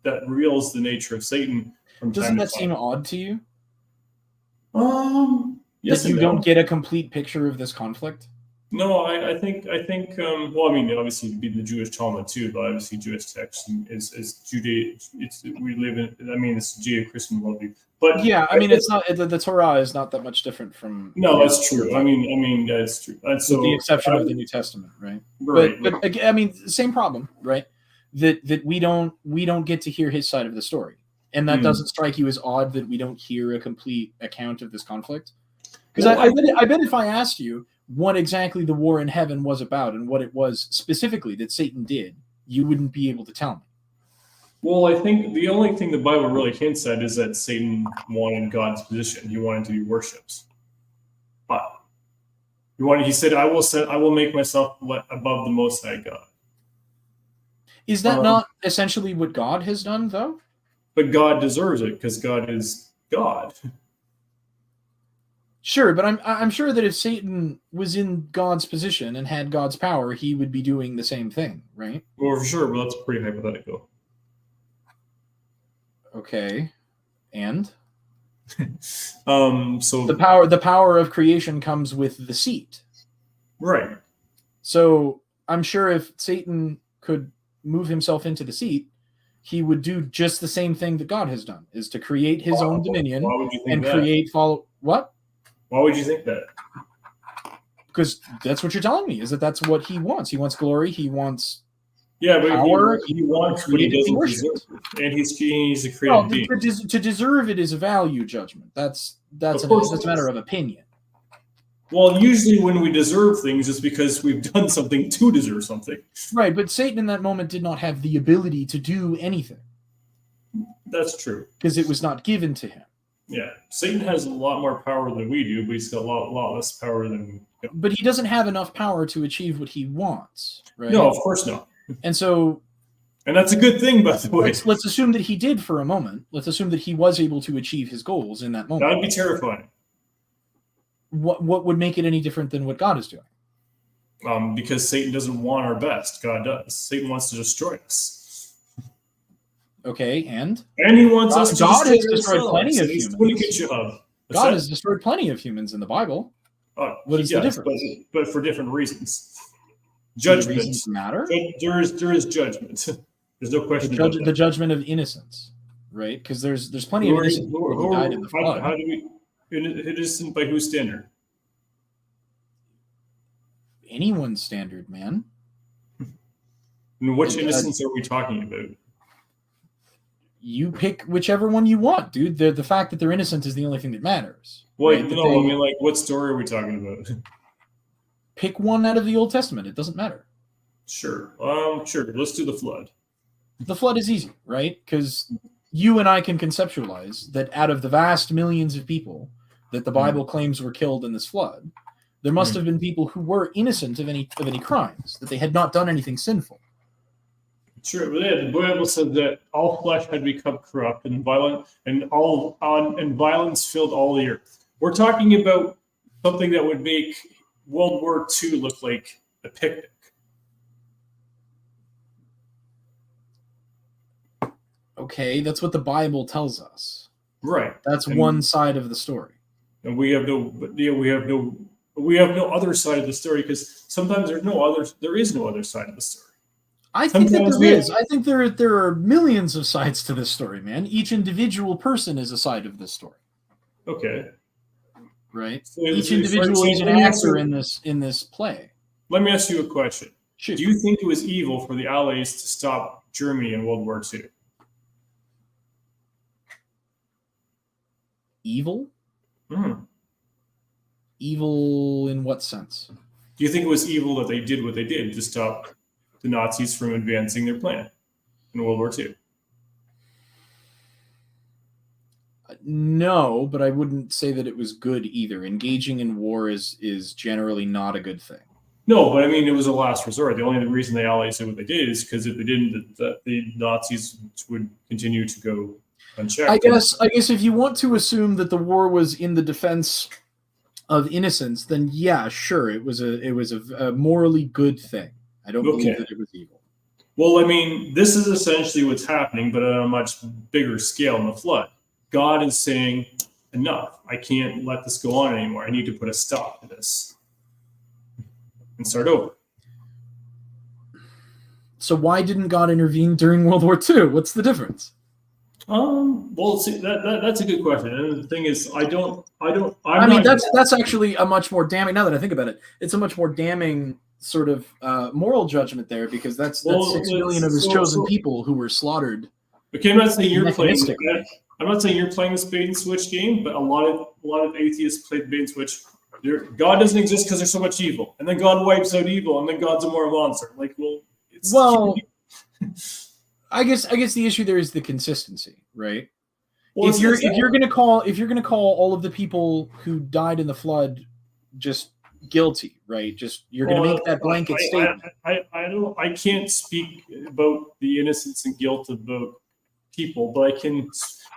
that reveals the nature of Satan. Doesn't that seem odd to you? Yes, that you don't get a complete picture of this conflict. No, I think. Well, I mean, obviously, it'd be the Jewish Talmud too, but obviously, Jewish text is Judea. We live in. I mean, it's Judeo-Christian worldview. But yeah, I mean, it's not the Torah is not that much different from. No, that's true. I mean, that's true. And so, with the exception of the New Testament, right? Right. But I mean, same problem, right? That we don't get to hear his side of the story, and that doesn't strike you as odd that we don't hear a complete account of this conflict. Because I bet if I asked you what exactly the war in heaven was about and what it was specifically that Satan did, you wouldn't be able to tell me. Well, I think the only thing the Bible really hints at is that Satan wanted God's position. He wanted to be worshipped. But he said, I will make myself above the Most High God. Is that not essentially what God has done, though? But God deserves it because God is God. Sure, but I'm sure that if Satan was in God's position and had God's power, he would be doing the same thing, right? Well, for sure, but that's pretty hypothetical. Okay, and so the power of creation comes with the seat, right? So I'm sure if Satan could move himself into the seat, he would do just the same thing that God has done: is to create his own dominion and create follow what? Why would you think that? Because that's what you're telling me, is that's what he wants. He wants glory. He wants power. He wants what he doesn't deserve. And he's a created being. To deserve it is a value judgment. That's a matter of opinion. Well, usually when we deserve things, it's because we've done something to deserve something. Right, but Satan in that moment did not have the ability to do anything. That's true. Because it was not given to him. Yeah, Satan has a lot more power than we do, but he's got a lot less power than. But he doesn't have enough power to achieve what he wants, right? No, of course not. And so, and that's a good thing, by the way. Let's assume that he did for a moment. Let's assume that he was able to achieve his goals in that moment. That would be terrifying. What would make it any different than what God is doing? Because Satan doesn't want our best. God does. Satan wants to destroy us. Okay, and he wants us to God has destroyed plenty of humans. God has destroyed plenty of humans in the Bible. What is the difference? But for different reasons. Judgment. Reasons matter? There is judgment. There's no question about that. The judgment of innocence, right? Because there's plenty of innocent people who died in the flood. How do we innocent by whose standard? Anyone's standard, man. And which innocence are we talking about? You pick whichever one you want, dude. The fact that they're innocent is the only thing that matters. Well, right? No, I mean, like, what story are we talking about? Pick one out of the Old Testament. It doesn't matter. Sure. Sure. Let's do the flood. The flood is easy, right? Because you and I can conceptualize that out of the vast millions of people that the Bible claims were killed in this flood, there must have been people who were innocent of any crimes, that they had not done anything sinful. Sure, but yeah, the Bible said that all flesh had become corrupt and violent, and violence filled all the earth. We're talking about something that would make World War II look like a picnic. Okay, that's what the Bible tells us. Right. That's one side of the story. And we have no other side of the story, because sometimes there is no other side of the story. I think that there is. I think there are millions of sides to this story, man. Each individual person is a side of this story. Okay. Right. So each individual is an actor in this play. Let me ask you a question. Shoot. Do you think it was evil for the Allies to stop Germany in World War II? Evil? Evil in what sense? Do you think it was evil that they did what they did to stop the Nazis from advancing their plan in World War II? No, but I wouldn't say that it was good either. Engaging in war is generally not a good thing. No, but I mean, it was a last resort. The only reason the Allies did what they did is because if they didn't, the Nazis would continue to go unchecked. I guess if you want to assume that the war was in the defense of innocence, then yeah, sure, it was a morally good thing. I don't believe that it was evil. Well, I mean, this is essentially what's happening, but on a much bigger scale in the flood. God is saying, enough. I can't let this go on anymore. I need to put a stop to this and start over. So why didn't God intervene during World War II? What's the difference? Well, see, that's a good question. And the thing is, that's actually a much more damning. Now that I think about it, it's a much more damning sort of moral judgment there, because that's 6 million of his chosen people who were slaughtered. Okay, I'm not saying you're playing. I'm not saying you're playing this bait and switch game, but a lot of atheists play the bait and switch. God doesn't exist because there's so much evil, and then God wipes out evil, and then God's a moral monster. Like, I guess the issue there is the consistency, right? Well, if you're gonna call all of the people who died in the flood just guilty, right? Just you're gonna make that blanket statement. I can't speak about the innocence and guilt of the people, but I can.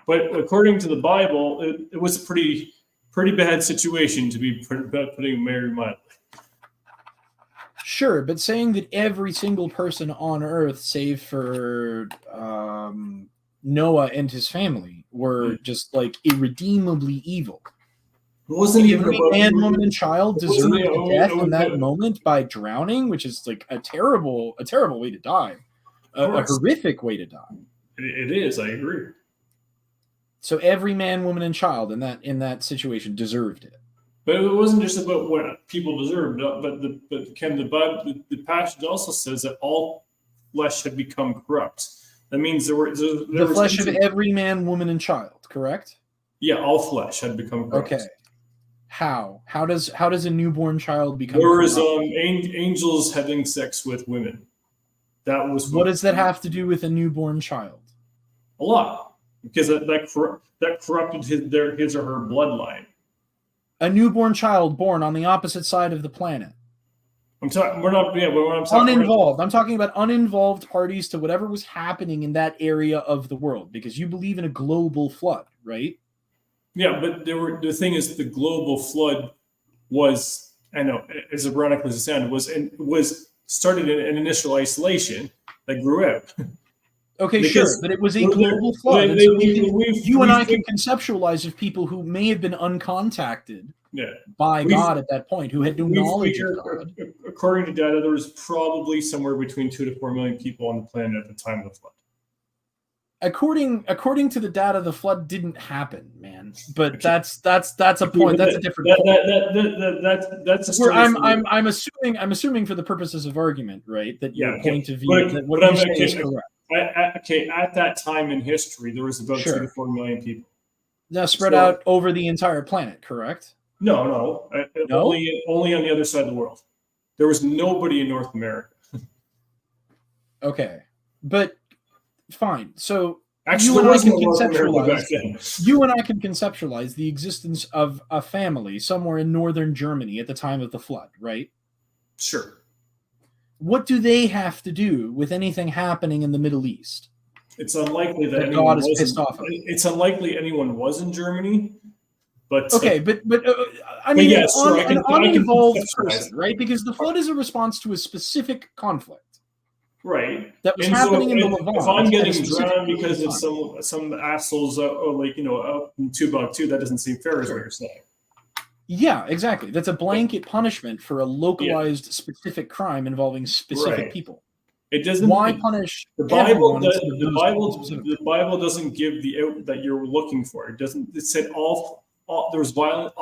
But according to the Bible, it was a pretty bad situation, to be putting it very mildly. Sure, but saying that every single person on Earth, save for Noah and his family, were just like irredeemably evil. It wasn't even every man, woman, and child deserved death in that moment by drowning, which is like a terrible way to die, a horrific way to die. It is. I agree. So every man, woman, and child in that situation deserved it. But it wasn't just about what people deserved, but the passage also says that all flesh had become corrupt. That means there was flesh of every man, woman, and child, correct? Yeah, all flesh had become corrupt. Okay. How does a newborn child become? There was angels having sex with women. That was what does that have to do with a newborn child? A lot, because that corrupted his or her bloodline. A newborn child born on the opposite side of the planet. Uninvolved. I'm talking about uninvolved parties to whatever was happening in that area of the world, because you believe in a global flood, right? Yeah, but the thing is, the global flood was, I know, as ironic as it sounded, was started in an initial isolation that grew out. Okay, sure, but it was a global flood. You and I can conceptualize of people who may have been uncontacted by God at that point, who had no knowledge of God. According to data, there was probably somewhere between 2 to 4 million people on the planet at the time of the flood. According to the data, the flood didn't happen, man. But that's a point. That's a different point. That's a story. I'm assuming for the purposes of argument, right, that your point of view, that what you say is correct. At that time in history, there was about 2 to 4 million people. Now spread out over the entire planet, correct? No. Only on the other side of the world. There was nobody in North America. Okay, but fine. So actually, you and I can conceptualize the existence of a family somewhere in northern Germany at the time of the flood, right? Sure. What do they have to do with anything happening in the Middle East? It's unlikely that God is pissed off. It's unlikely anyone was in Germany. But okay, but I mean, yes, an uninvolved person, right? Because the flood is a response to a specific conflict, right? That was happening in the Levant. If I'm getting drowned because of some assholes, out in Timbuktu, that doesn't seem fair, is what you're saying. Yeah, exactly. That's a blanket punishment for a localized, specific crime involving specific people. It doesn't. Why punish the Bible? The Bible doesn't give the out that you're looking for. It doesn't. It said all there was violence.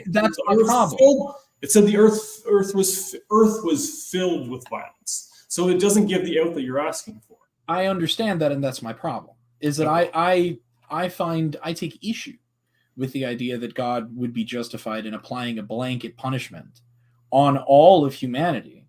That's my problem. It said the earth was filled with violence. So it doesn't give the out that you're asking for. I understand that, and that's my problem. Is that I take issue with the idea that God would be justified in applying a blanket punishment on all of humanity.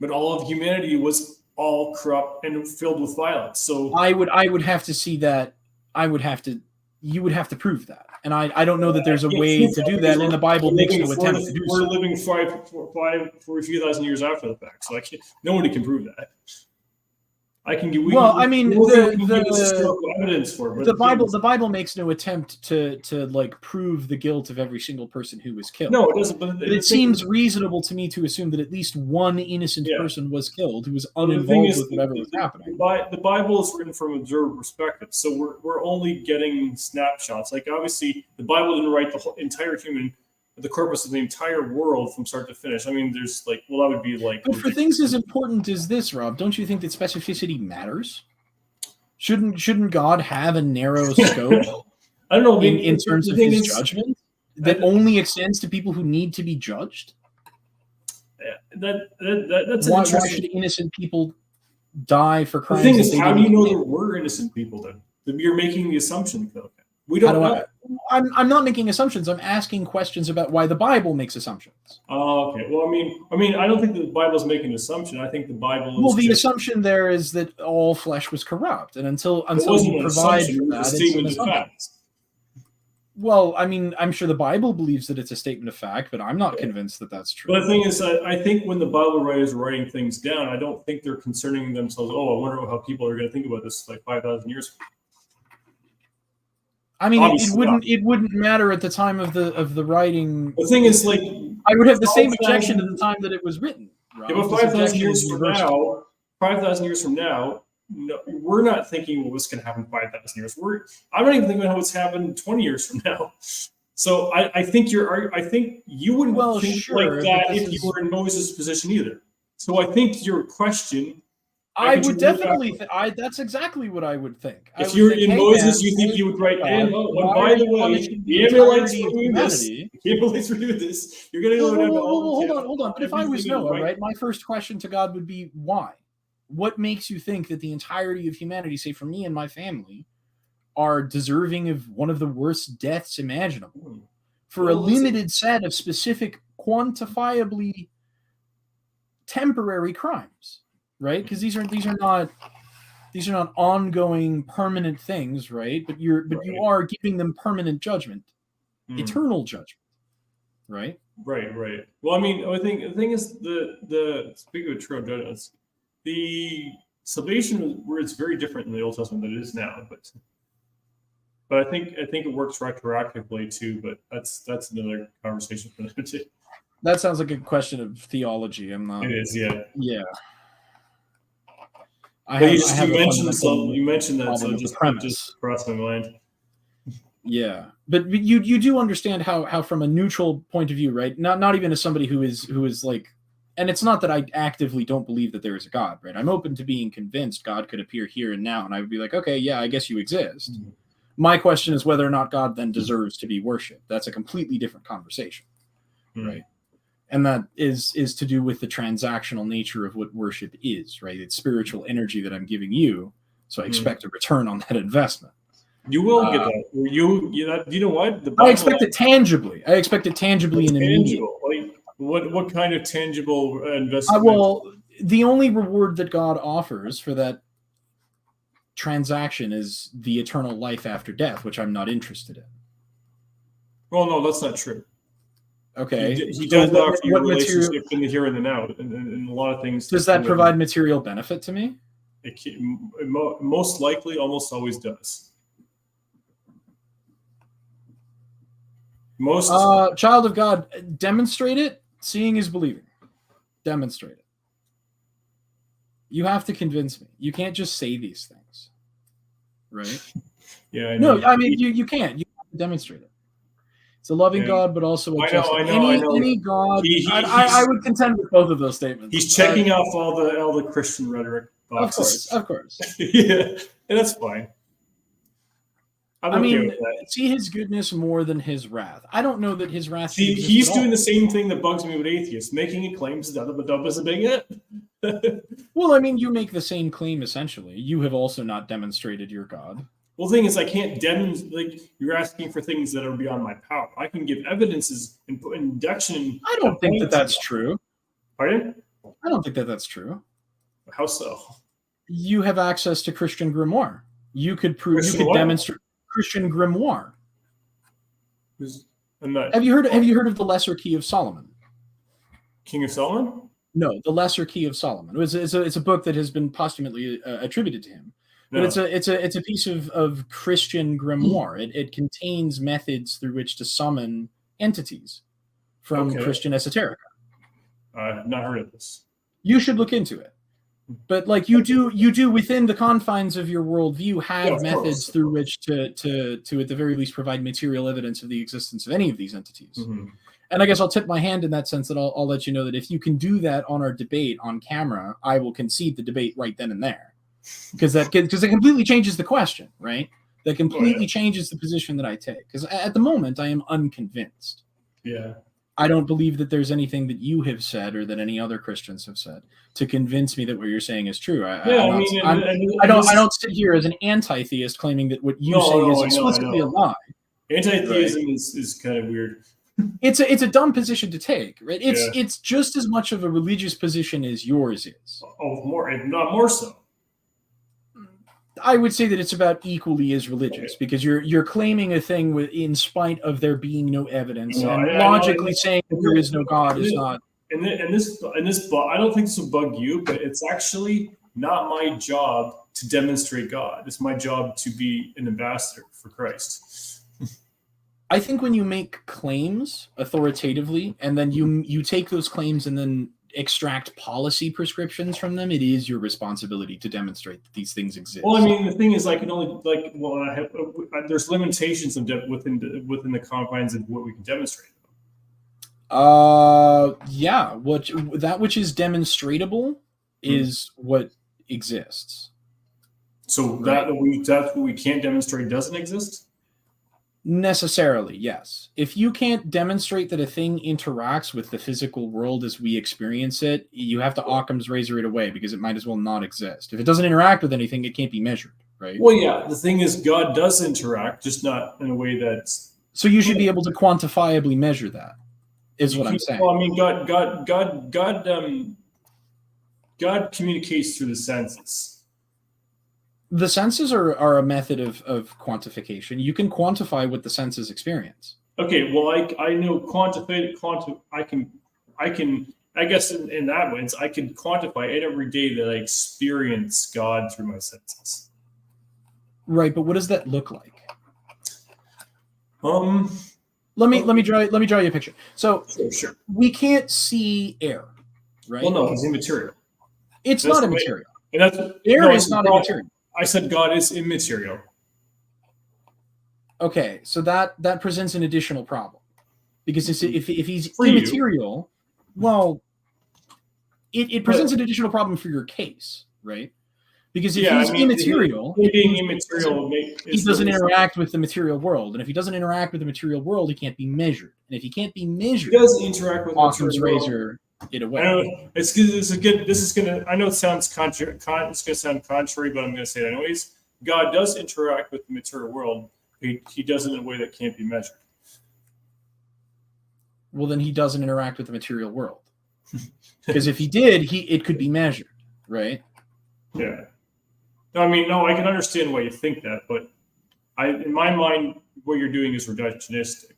But all of humanity was all corrupt and filled with violence. So I would have to see that. You would have to prove that. And I don't know that there's a way to do that, and the Bible makes no attempt to do so. We're living for a few thousand years after the fact, so nobody can prove that. I can give. The evidence for it. The Bible makes no attempt to like prove the guilt of every single person who was killed. No, it doesn't. But it seems reasonable to me to assume that at least one innocent person was killed who was uninvolved with whatever was happening. The Bible is written from an observer perspective, so we're only getting snapshots. Like obviously, the Bible didn't write the corpus of the entire world from start to finish. I mean, there's that would be like. But for things as important as this, Rob, don't you think that specificity matters? Shouldn't God have a narrow scope? I don't know. In terms of his judgment that only extends to people who need to be judged. That's why should innocent people die for crimes? The thing is, how do you know there were innocent people then? You're making the assumption, though. We don't know. I'm not making assumptions. I'm asking questions about why the Bible makes assumptions. Oh, okay. Well, I mean, I don't think the Bible's making an assumption. I think the Bible. Well, the assumption there is that all flesh was corrupt, and until you provide for that, it's an assumption. Well, I mean, I'm sure the Bible believes that it's a statement of fact, but I'm not convinced that that's true. But the thing is, I think when the Bible writers are writing things down, I don't think they're concerning themselves. Oh, I wonder how people are going to think about this 5,000 years ago. I mean, it wouldn't matter at the time of the writing. The thing is, I would have the same objection at the time that it was written. Right? Yeah, but 5,000 years from now, no, we're not thinking what's going to happen 5,000 years. I'm not even thinking about what's happened 20 years from now. So I think you wouldn't think like that if you were in Moses' position either. So I think your question. I would definitely. That's exactly what I would think. If you're in Moses, you think you would write, and by the way, the Israelites were doing this. The Israelites were doing this. You're going to go down to hold on. But if I was Noah, right, my first question to God would be, why? What makes you think that the entirety of humanity, say for me and my family, are deserving of one of the worst deaths imaginable for a limited set of specific, quantifiably temporary crimes? Right, because these are not ongoing permanent things, right? But you are giving them permanent judgment, eternal judgment, right? Right. Well, I mean, I think the thing is the speaking of eternal judgments, the salvation where it's very different in the Old Testament than it is now, but I think it works retroactively too. But that's another conversation for another day. That sounds like a question of theology. I'm not. It is, yeah. Yeah. You mentioned that, so just crossed my mind. Yeah, but you do understand how from a neutral point of view, right? Not even as somebody who is like, and it's not that I actively don't believe that there is a God, right? I'm open to being convinced God could appear here and now, and I would be like, okay, yeah, I guess you exist. Mm-hmm. My question is whether or not God then deserves to be worshipped. That's a completely different conversation, right? And that is to do with the transactional nature of what worship is, right? It's spiritual energy that I'm giving you, so I expect a return on that investment. You will get that. You know what? I expect it tangibly. I expect it tangibly and immediately. Like, what kind of tangible investment? Well, the only reward that God offers for that transaction is the eternal life after death, which I'm not interested in. Well, no, that's not true. Okay. He does offer you a relationship in the here and the now, and a lot of things. Does that provide material benefit to me? It most likely, almost always does. Most child of God, demonstrate it. Seeing is believing. Demonstrate it. You have to convince me. You can't just say these things, right? Yeah. I know. No, I mean you can't. You have to demonstrate it. It's a loving God, but also a just. I know. Any God. I would contend with both of those statements. He's checking off all the Christian rhetoric boxes. Of course. Yeah, and that's fine. I mean, see his goodness more than his wrath. I don't know that his wrath. See, he's doing the same thing that bugs me with atheists, making claims that the dump isn't being it. Well, I mean, you make the same claim essentially. You have also not demonstrated your God. Well, the thing is, I can't demonstrate. Like, you're asking for things that are beyond my power. I can give evidences and put induction. I don't think that that's true. Pardon? I don't think that that's true. How so? You have access to Christian grimoire. You could prove. Christian you could what? demonstrate Christian grimoire. I'm not. Have you heard of the Lesser Key of Solomon? King of Solomon? No, the Lesser Key of Solomon. It's a book that has been posthumously attributed to him. But No. it's a piece of Christian grimoire. It contains methods through which to summon entities from Christian esoterica. I've not heard of this. You should look into it. But like you do within the confines of your worldview have methods through which to at the very least provide material evidence of the existence of any of these entities. Mm-hmm. And I guess I'll tip my hand in that sense that I'll let you know that if you can do that on our debate on camera, I will concede the debate right then and there. Because it completely changes the question, right? That completely changes the position that I take. Because at the moment, I am unconvinced. Yeah. I don't believe that there's anything that you have said or that any other Christians have said to convince me that what you're saying is true. I don't sit here as an anti-theist claiming that what you say is explicitly a lie. Anti-theism is kind of weird. It's a dumb position to take, right? It's just as much of a religious position as yours is. Oh, not more so. I would say that it's about equally as religious because you're claiming a thing in spite of there being no evidence, and logically saying that there is no God is not. And this, I don't think this will bug you, but it's actually not my job to demonstrate God. It's my job to be an ambassador for Christ. I think when you make claims authoritatively, and then you take those claims and then extract policy prescriptions from them, it is your responsibility to demonstrate that these things exist. Well, I mean, the thing is, I can only there's limitations within the confines of what we can demonstrate. Yeah, that which is demonstratable is what exists. So that what we can't demonstrate doesn't exist? Necessarily, yes. If you can't demonstrate that a thing interacts with the physical world as we experience it, you have to Occam's razor it away because it might as well not exist. If it doesn't interact with anything, it can't be measured, right? Well, yeah. The thing is, God does interact, just not in a way that's. So you should be able to quantifiably measure that. Is what I'm saying. Well, I mean, God communicates through the senses. The senses are a method of quantification. You can quantify what the senses experience. Okay, well, I know I guess in that way, I can quantify it every day that I experience God through my senses. Right, but what does that look like? Let me draw you a picture. So sure. We can't see air, right? Well, no, it's immaterial. It's not immaterial. Air is not immaterial. I said God is immaterial. Okay, so that presents an additional problem because if he's immaterial, well, it presents an additional problem for your case, right? Because if he's immaterial, being immaterial, he doesn't interact with the material world, and if he doesn't interact with the material world, he can't be measured. And if he can't be measured, he does interact with Occam's razor it away. I know this is gonna. I know it sounds contrary. It's gonna sound contrary, but I'm gonna say it anyways. God does interact with the material world. He does it in a way that can't be measured. Well, then he doesn't interact with the material world. Because if he did, it could be measured, right? Yeah. No, I mean, no, I can understand why you think that, but in my mind, what you're doing is reductionistic.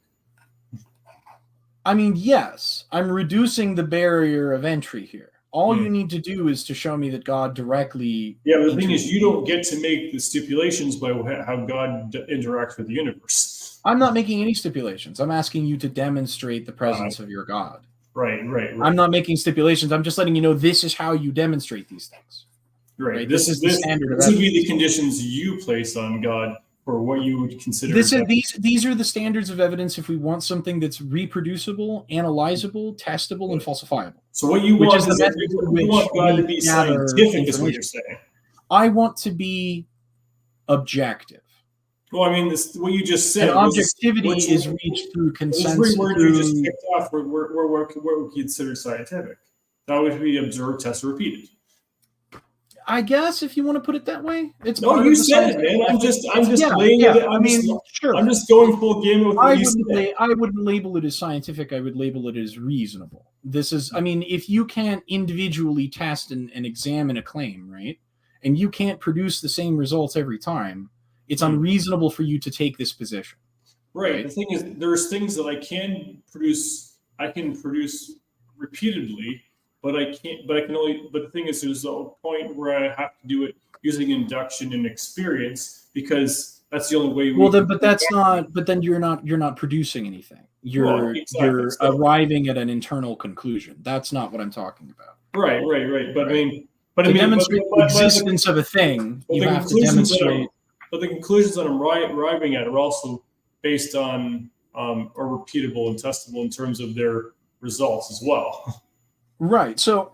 I mean, yes, I'm reducing the barrier of entry here. All you need to do is to show me that God directly. Yeah, but the thing is, you don't get to make the stipulations by how God interacts with the universe. I'm not making any stipulations. I'm asking you to demonstrate the presence of your God. Right. I'm not making stipulations. I'm just letting you know this is how you demonstrate these things. Right. This is the standard of evidence. This would be the conditions you place on God for what you would consider. These are the standards of evidence if we want something that's reproducible, analyzable, testable, and falsifiable. So what you want is you want God to be scientific, is what you're saying. I want to be objective. Well, I mean, what you just said. And objectivity is reached through consensus. Word you just picked off where we consider scientific. That would be observed, tested, repeated. I guess if you want to put it that way, it's no. part You of the said it, scientific man. I'm method. just laying Yeah. it. I mean, sure. I'm just going full game with what you said. I wouldn't label it as scientific. I would label it as reasonable. This is, I mean, if you can't individually test and examine a claim, right, and you can't produce the same results every time, it's unreasonable for you to take this position. Right. The thing is, there's things that I can produce. I can produce repeatedly, but I can't. But I can only. But the thing is, there's a point where I have to do it using induction and experience, because that's the only way. But that's not. But then you're not producing anything. You're arriving at an internal conclusion. That's not what I'm talking about. Right. But right. to demonstrate the existence of a thing, you have to demonstrate. But the conclusions that I'm arriving at are also based on are repeatable and testable in terms of their results as well. Right. So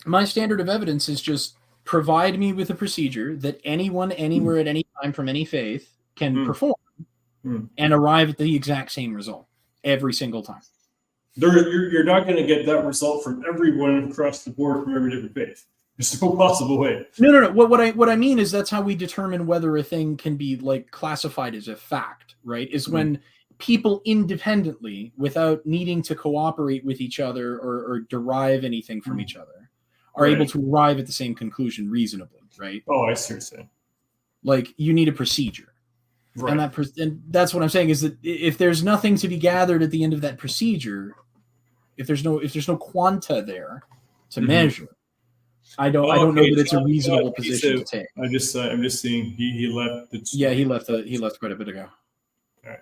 my standard of evidence is just provide me with a procedure that anyone, anywhere, at any time, from any faith can perform and arrive at the exact same result every single time. You're not going to get that result from everyone across the board from every different faith. There's no possible way. No. What I mean is that's how we determine whether a thing can be like classified as a fact, right? Is when people independently, without needing to cooperate with each other or derive anything from each other, are able to arrive at the same conclusion reasonably, right? Oh, I see what you're saying. Like, you need a procedure. Right. And that's what I'm saying, is that if there's nothing to be gathered at the end of that procedure, if there's no quanta there to measure, I don't know that it's a reasonable position to take. I'm just seeing he left. He left quite a bit ago. All right.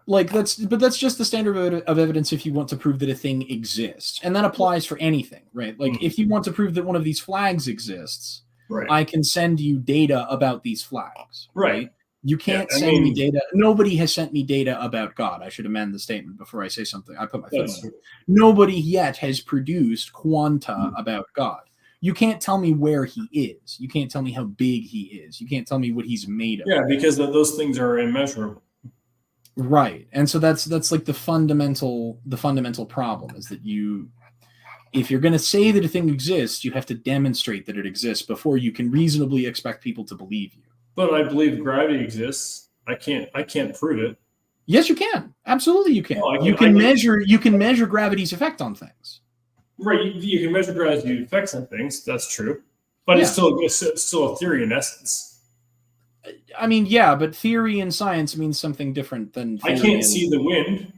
Like, that's just the standard of evidence if you want to prove that a thing exists, and that applies for anything, right? Like, if you want to prove that one of these flags exists, I can send you data about these flags, right? You can't send me data. Nobody has sent me data about God. I should amend the statement before I say something. I put my foot on it. Nobody yet has produced quanta about God. You can't tell me where he is. You can't tell me how big he is. You can't tell me what he's made of. Yeah, because those things are immeasurable. Right. And so that's like the fundamental problem, is that if you're going to say that a thing exists, you have to demonstrate that it exists before you can reasonably expect people to believe you. But I believe gravity exists. I can't prove it. Yes, you can. Absolutely, you can. Well, you can measure gravity's effect on things. Right. You can measure gravity's effects on things. That's true. But it's still a theory in essence. I mean, yeah, but theory in science means something different than theory. I can't see the wind.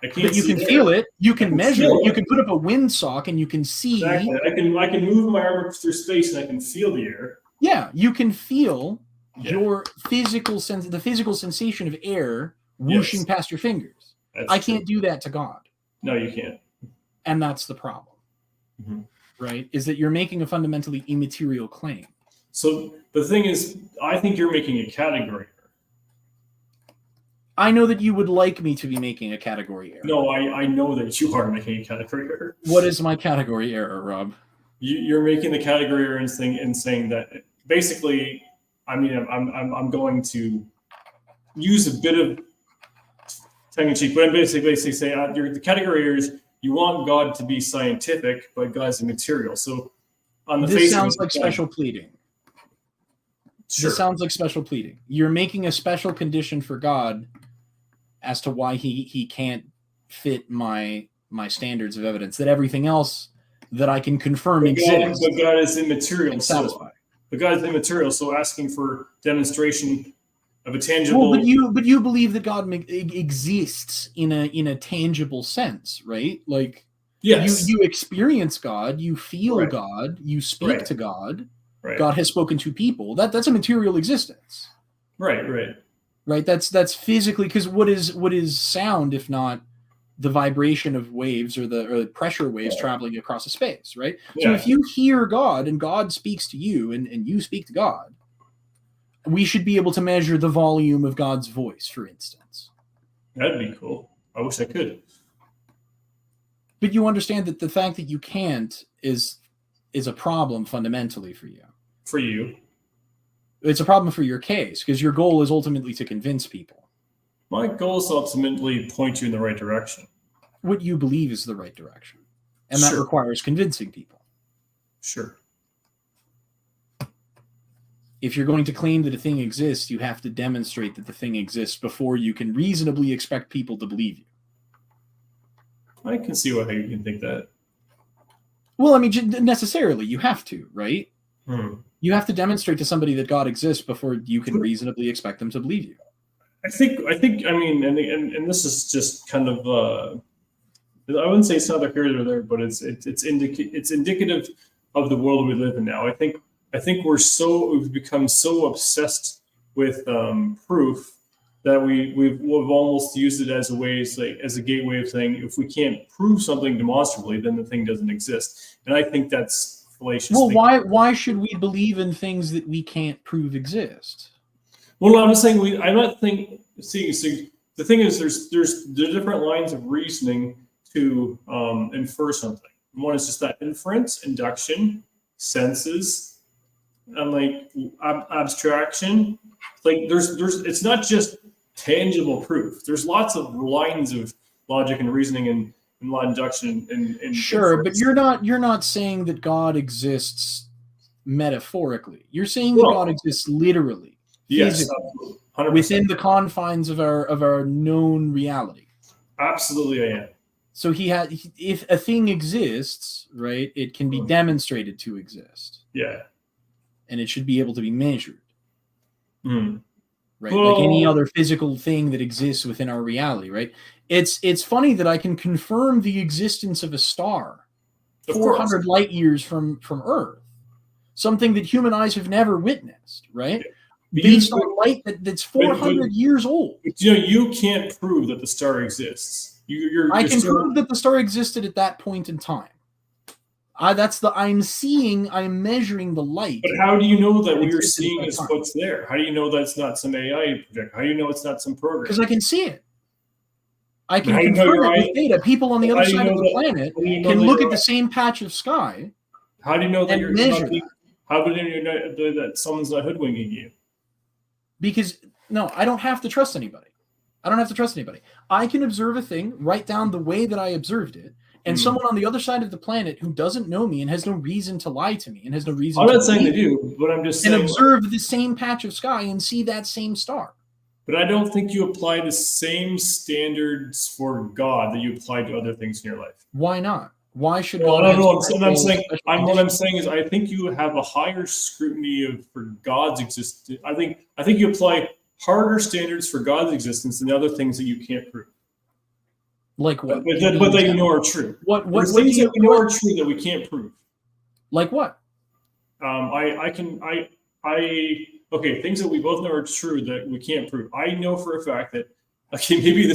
But you can feel it. You can measure it. You can put up a windsock and you can see. Exactly. I can move my arm through space and I can feel the air. Yeah, you can feel your physical the physical sensation of air whooshing past your fingers. I can't do that to God. No, you can't. And that's the problem, right? Is that you're making a fundamentally immaterial claim. So the thing is, I think you're making a category error. I know that you would like me to be making a category error. No, I know that you are making a category error. What is my category error, Rob? You're making the category error in saying that basically, I mean, I'm going to use a bit of tongue-in-cheek, but I'm basically saying the category error is you want God to be scientific, but God's immaterial. So on the face of it, this sounds like special pleading. Sure. This sounds like special pleading. You're making a special condition for God as to why he can't fit my standards of evidence, that everything else that I can confirm exists. But God is immaterial. But God is immaterial, so asking for demonstration of a tangible. Well, but you believe that God exists in a tangible sense, right? Like, yes, you experience God, you feel God, you speak to God. Right. God has spoken to people. That's a material existence. Right. That's physically, because what is sound if not the vibration of waves or the pressure waves traveling across a space, right? Yeah. So if you hear God and God speaks to you and you speak to God, we should be able to measure the volume of God's voice, for instance. That'd be cool. I wish I could. But you understand that the fact that you can't is a problem fundamentally for you. For you. It's a problem for your case, because your goal is ultimately to convince people. My goal is to ultimately point you in the right direction. What you believe is the right direction. And that requires convincing people. Sure. if you're going to claim that a thing exists, you have to demonstrate that the thing exists before you can reasonably expect people to believe you. I can see how you can think that. Well, I mean, necessarily, you have to, right? Hmm. You have to demonstrate to somebody that God exists before you can reasonably expect them to believe you. I think. I mean, and this is just kind of. I wouldn't say it's neither here nor there, but it's indicative of the world we live in now. I think we've become so obsessed with proof that we've almost used it as a way, as a gateway of saying, if we can't prove something demonstrably, then the thing doesn't exist. And I think that's fallacious. Well, why should we believe in things that we can't prove exist? Well, I'm not saying I'm not thinking. See, the thing is, there's different lines of reasoning to infer something. One is just that inference, induction, senses, and like abstraction. Like there's it's not just tangible proof. There's lots of lines of logic and reasoning and law induction and sure, inference. But you're not saying that God exists metaphorically. You're saying that God exists literally. Yes, within the confines of our known reality. Absolutely, I am. So if a thing exists, right, it can be demonstrated to exist. Yeah. And it should be able to be measured. Right? Well, like any other physical thing that exists within our reality, right? It's funny that I can confirm the existence of a star 400 light years from Earth. Something that human eyes have never witnessed, right? Based on light that's 400 years old. You can't prove that the star exists. I can prove that the star existed at that point in time. I'm measuring the light. But how do you know that what you're seeing is what's there? How do you know that's not some AI project? How do you know it's not some program? Because I can see it. I can confirm it with data. People on the other side of the planet can look at the same patch of sky. How do you know that you're measure that? How do you know that someone's not hoodwinking you? Because I don't have to trust anybody. I can observe a thing, write down the way that I observed it, and someone on the other side of the planet who doesn't know me and has no reason to lie to me and has no reason I'm not saying they do, but I'm just saying. And observe the same patch of sky and see that same star. But I don't think you apply the same standards for God that you apply to other things in your life. Why not? Why should God? What I'm saying is I think you have a higher scrutiny for God's existence. I think you apply harder standards for God's existence than other things that you can't prove. Like what? But that you know are true. What things that we know are true that we can't prove? Like what? Things that we both know are true that we can't prove. I know for a fact that maybe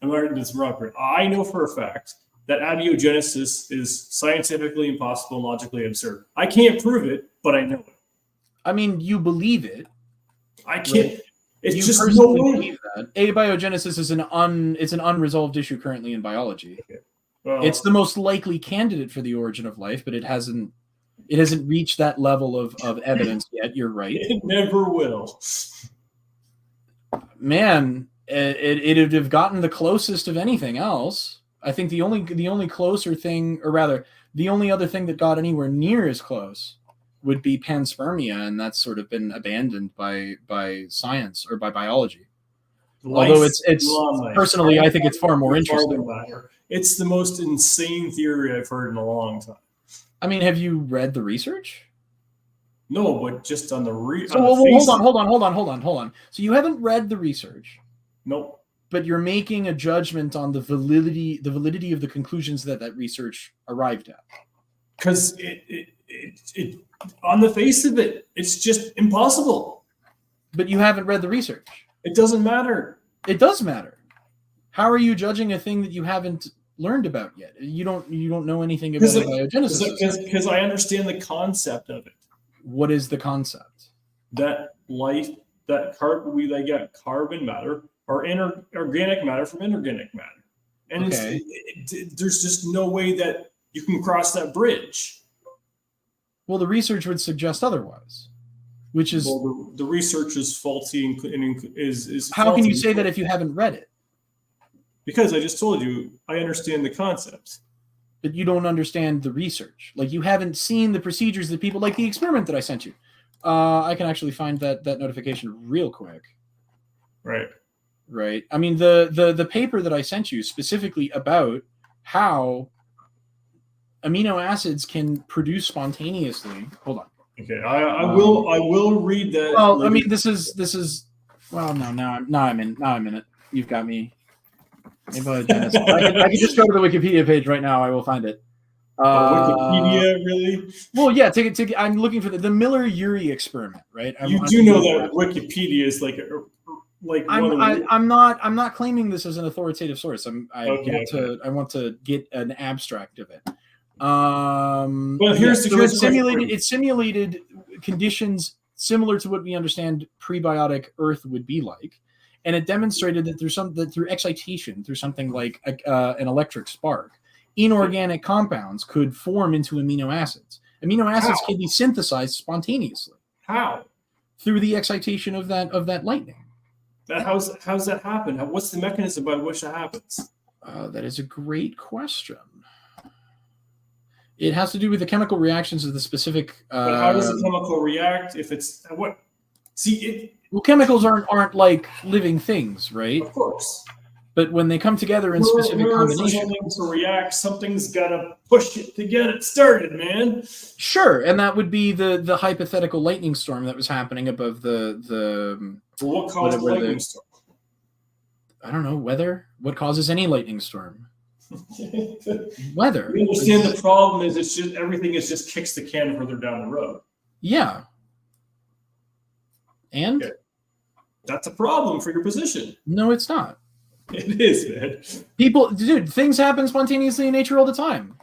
I'm learning this wrong. I know for a fact that abiogenesis is scientifically impossible and logically absurd. I can't prove it, but I know it. I mean, you believe it. I can't. Right? It's you just personally believe that. Abiogenesis is an unresolved issue currently in biology. Okay. Well, it's the most likely candidate for the origin of life, but it hasn't reached that level of evidence yet. You're right. It never will. Man, it'd have gotten the closest of anything else. I think the only closer thing, or rather, the only other thing that got anywhere near as close would be panspermia, and that's sort of been abandoned by science or by biology. Although it's personally, I think it's far more interesting. It's the most insane theory I've heard in a long time. I mean, have you read the research? No, but just on the hold on. So you haven't read the research? Nope. But you're making a judgment on the validity of the conclusions that research arrived at. Because it on the face of it, it's just impossible. But you haven't read the research. It doesn't matter. It does matter. How are you judging a thing that you haven't learned about yet? You don't know anything about abiogenesis. Because I understand the concept of it. What is the concept? That life, we get carbon matter or organic matter from inorganic matter, and there's just no way that you can cross that bridge. Well, the research would suggest otherwise, which is the research is faulty and is. How can you say that if you haven't read it? Because I just told you I understand the concept. But you don't understand the research. Like, you haven't seen the procedures that people, like the experiment that I sent you. I can actually find that notification real quick. Right. I mean, the paper that I sent you specifically about how amino acids can produce spontaneously. Hold on. Okay, I will read that. Well, later. I mean, this is. Well, no, now I'm in it. You've got me. I can just go to the Wikipedia page right now. I will find it. Wikipedia, really? Well, yeah. I'm looking for the Miller-Urey experiment, right? You do know that Wikipedia is like I'm not claiming this as an authoritative source. I want to get an abstract of it. Well, it simulated conditions similar to what we understand prebiotic Earth would be like, and it demonstrated that through excitation, through something like an electric spark, inorganic compounds could form into amino acids. Amino acids can be synthesized spontaneously. How? Through the excitation of that lightning. How's that happen? What's the mechanism by which that happens? That is a great question. It has to do with the chemical reactions of the specific. But how does a chemical react if it's what? Well, chemicals aren't like living things, right? Of course. But when they come together in specific combinations, something to react, something's got to push it to get it started, man. Sure, and that would be the hypothetical lightning storm that was happening above the. Well, what caused the lightning storm? I don't know. Weather. What causes any lightning storm? Weather. You understand the problem is it's just everything is just kicks the can further down the road. Yeah. And that's a problem for your position. No, it's not. It is, man. Things happen spontaneously in nature all the time.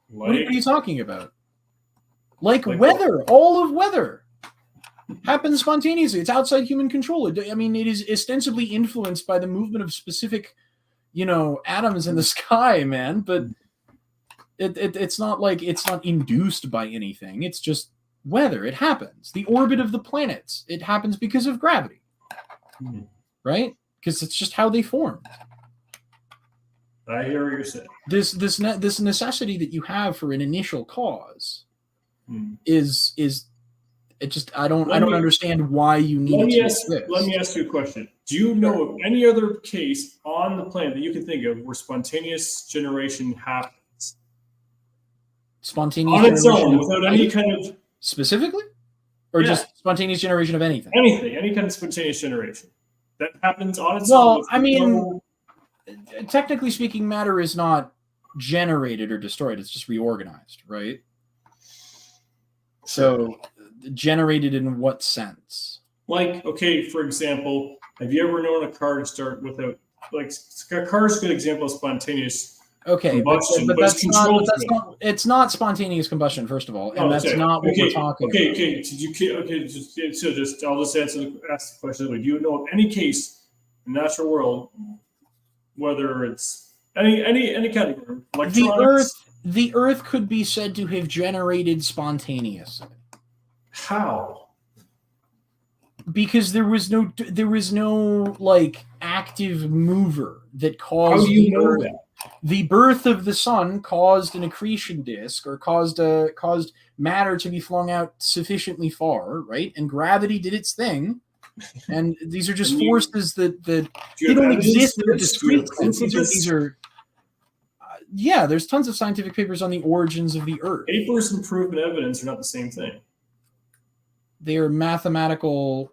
What are you talking about? Like weather, what? All of weather happens spontaneously. It's outside human control. It is ostensibly influenced by the movement of specific, atoms in the sky, man. But it's not like it's not induced by anything. It's just weather. It happens. The orbit of the planets. It happens because of gravity, right? Because it's just how they formed. I hear what you're saying. This necessity that you have for an initial cause is it just I don't understand why you need it to exist. Let me ask you a question. Do you know of any other case on the planet that you can think of where spontaneous generation happens? Spontaneous on its own, without any kind of specifically, or just spontaneous generation of anything? Anything, any kind of spontaneous generation. That happens on its own. Well, I mean, technically speaking, matter is not generated or destroyed. It's just reorganized, right? So, generated in what sense? Like, okay, for example, have you ever known a car to start without, like, a car's a good example of spontaneous combustion, but that's not, it's not spontaneous combustion, first of all, and that's not what we're talking about. I'll just ask the question. Do you know of any case in the natural world, whether it's any category, electronics? The Earth could be said to have generated spontaneously. How? Because there was no like active mover that caused. How do you know that? The birth of the sun caused an accretion disk, or caused matter to be flung out sufficiently far, right? And gravity did its thing. And these are just forces that they don't exist in a discrete sense. These are yeah, there's tons of scientific papers on the origins of the Earth. Papers and proven evidence are not the same thing. They are mathematical.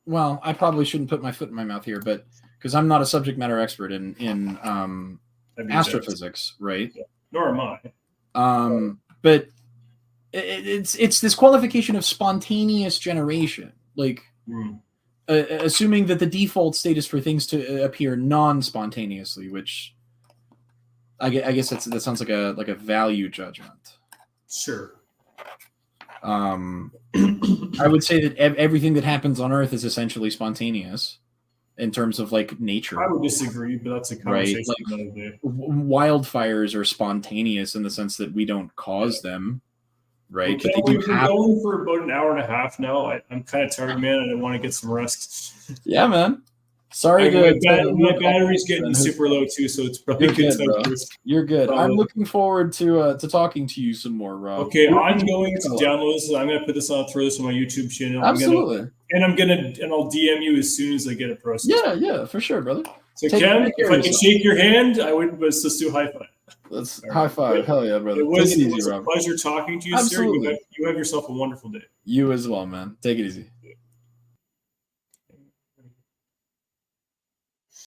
Well, I probably shouldn't put my foot in my mouth here, but because I'm not a subject matter expert in astrophysics, right? Yeah. Nor am I. But it's this qualification of spontaneous generation, like assuming that the default state is for things to appear non-spontaneously, which I guess that sounds like a value judgment. Sure. I would say that everything that happens on Earth is essentially spontaneous in terms of like nature. I would disagree, but that's a conversation another day. Wildfires are spontaneous in the sense that we don't cause them, right? Okay, we've been going for about an hour and a half now. I'm kind of tired, man, and I want to get some rest. Yeah, man. Sorry my battery's getting super low too, so it's probably good time for this. You're good. I'm looking forward to talking to you some more, Rob. Okay, I'm going to download this. I'm gonna put this on, throw this on my YouTube channel. Absolutely. And I'll DM you as soon as I get it processed. Yeah, for sure, brother. So Ken, if I can shake your hand, I would. Let's just do a high five. Let's high five. Hell yeah, brother. It was a pleasure talking to you, Absolutely. sir. You have yourself a wonderful day. You as well, man. Take it easy.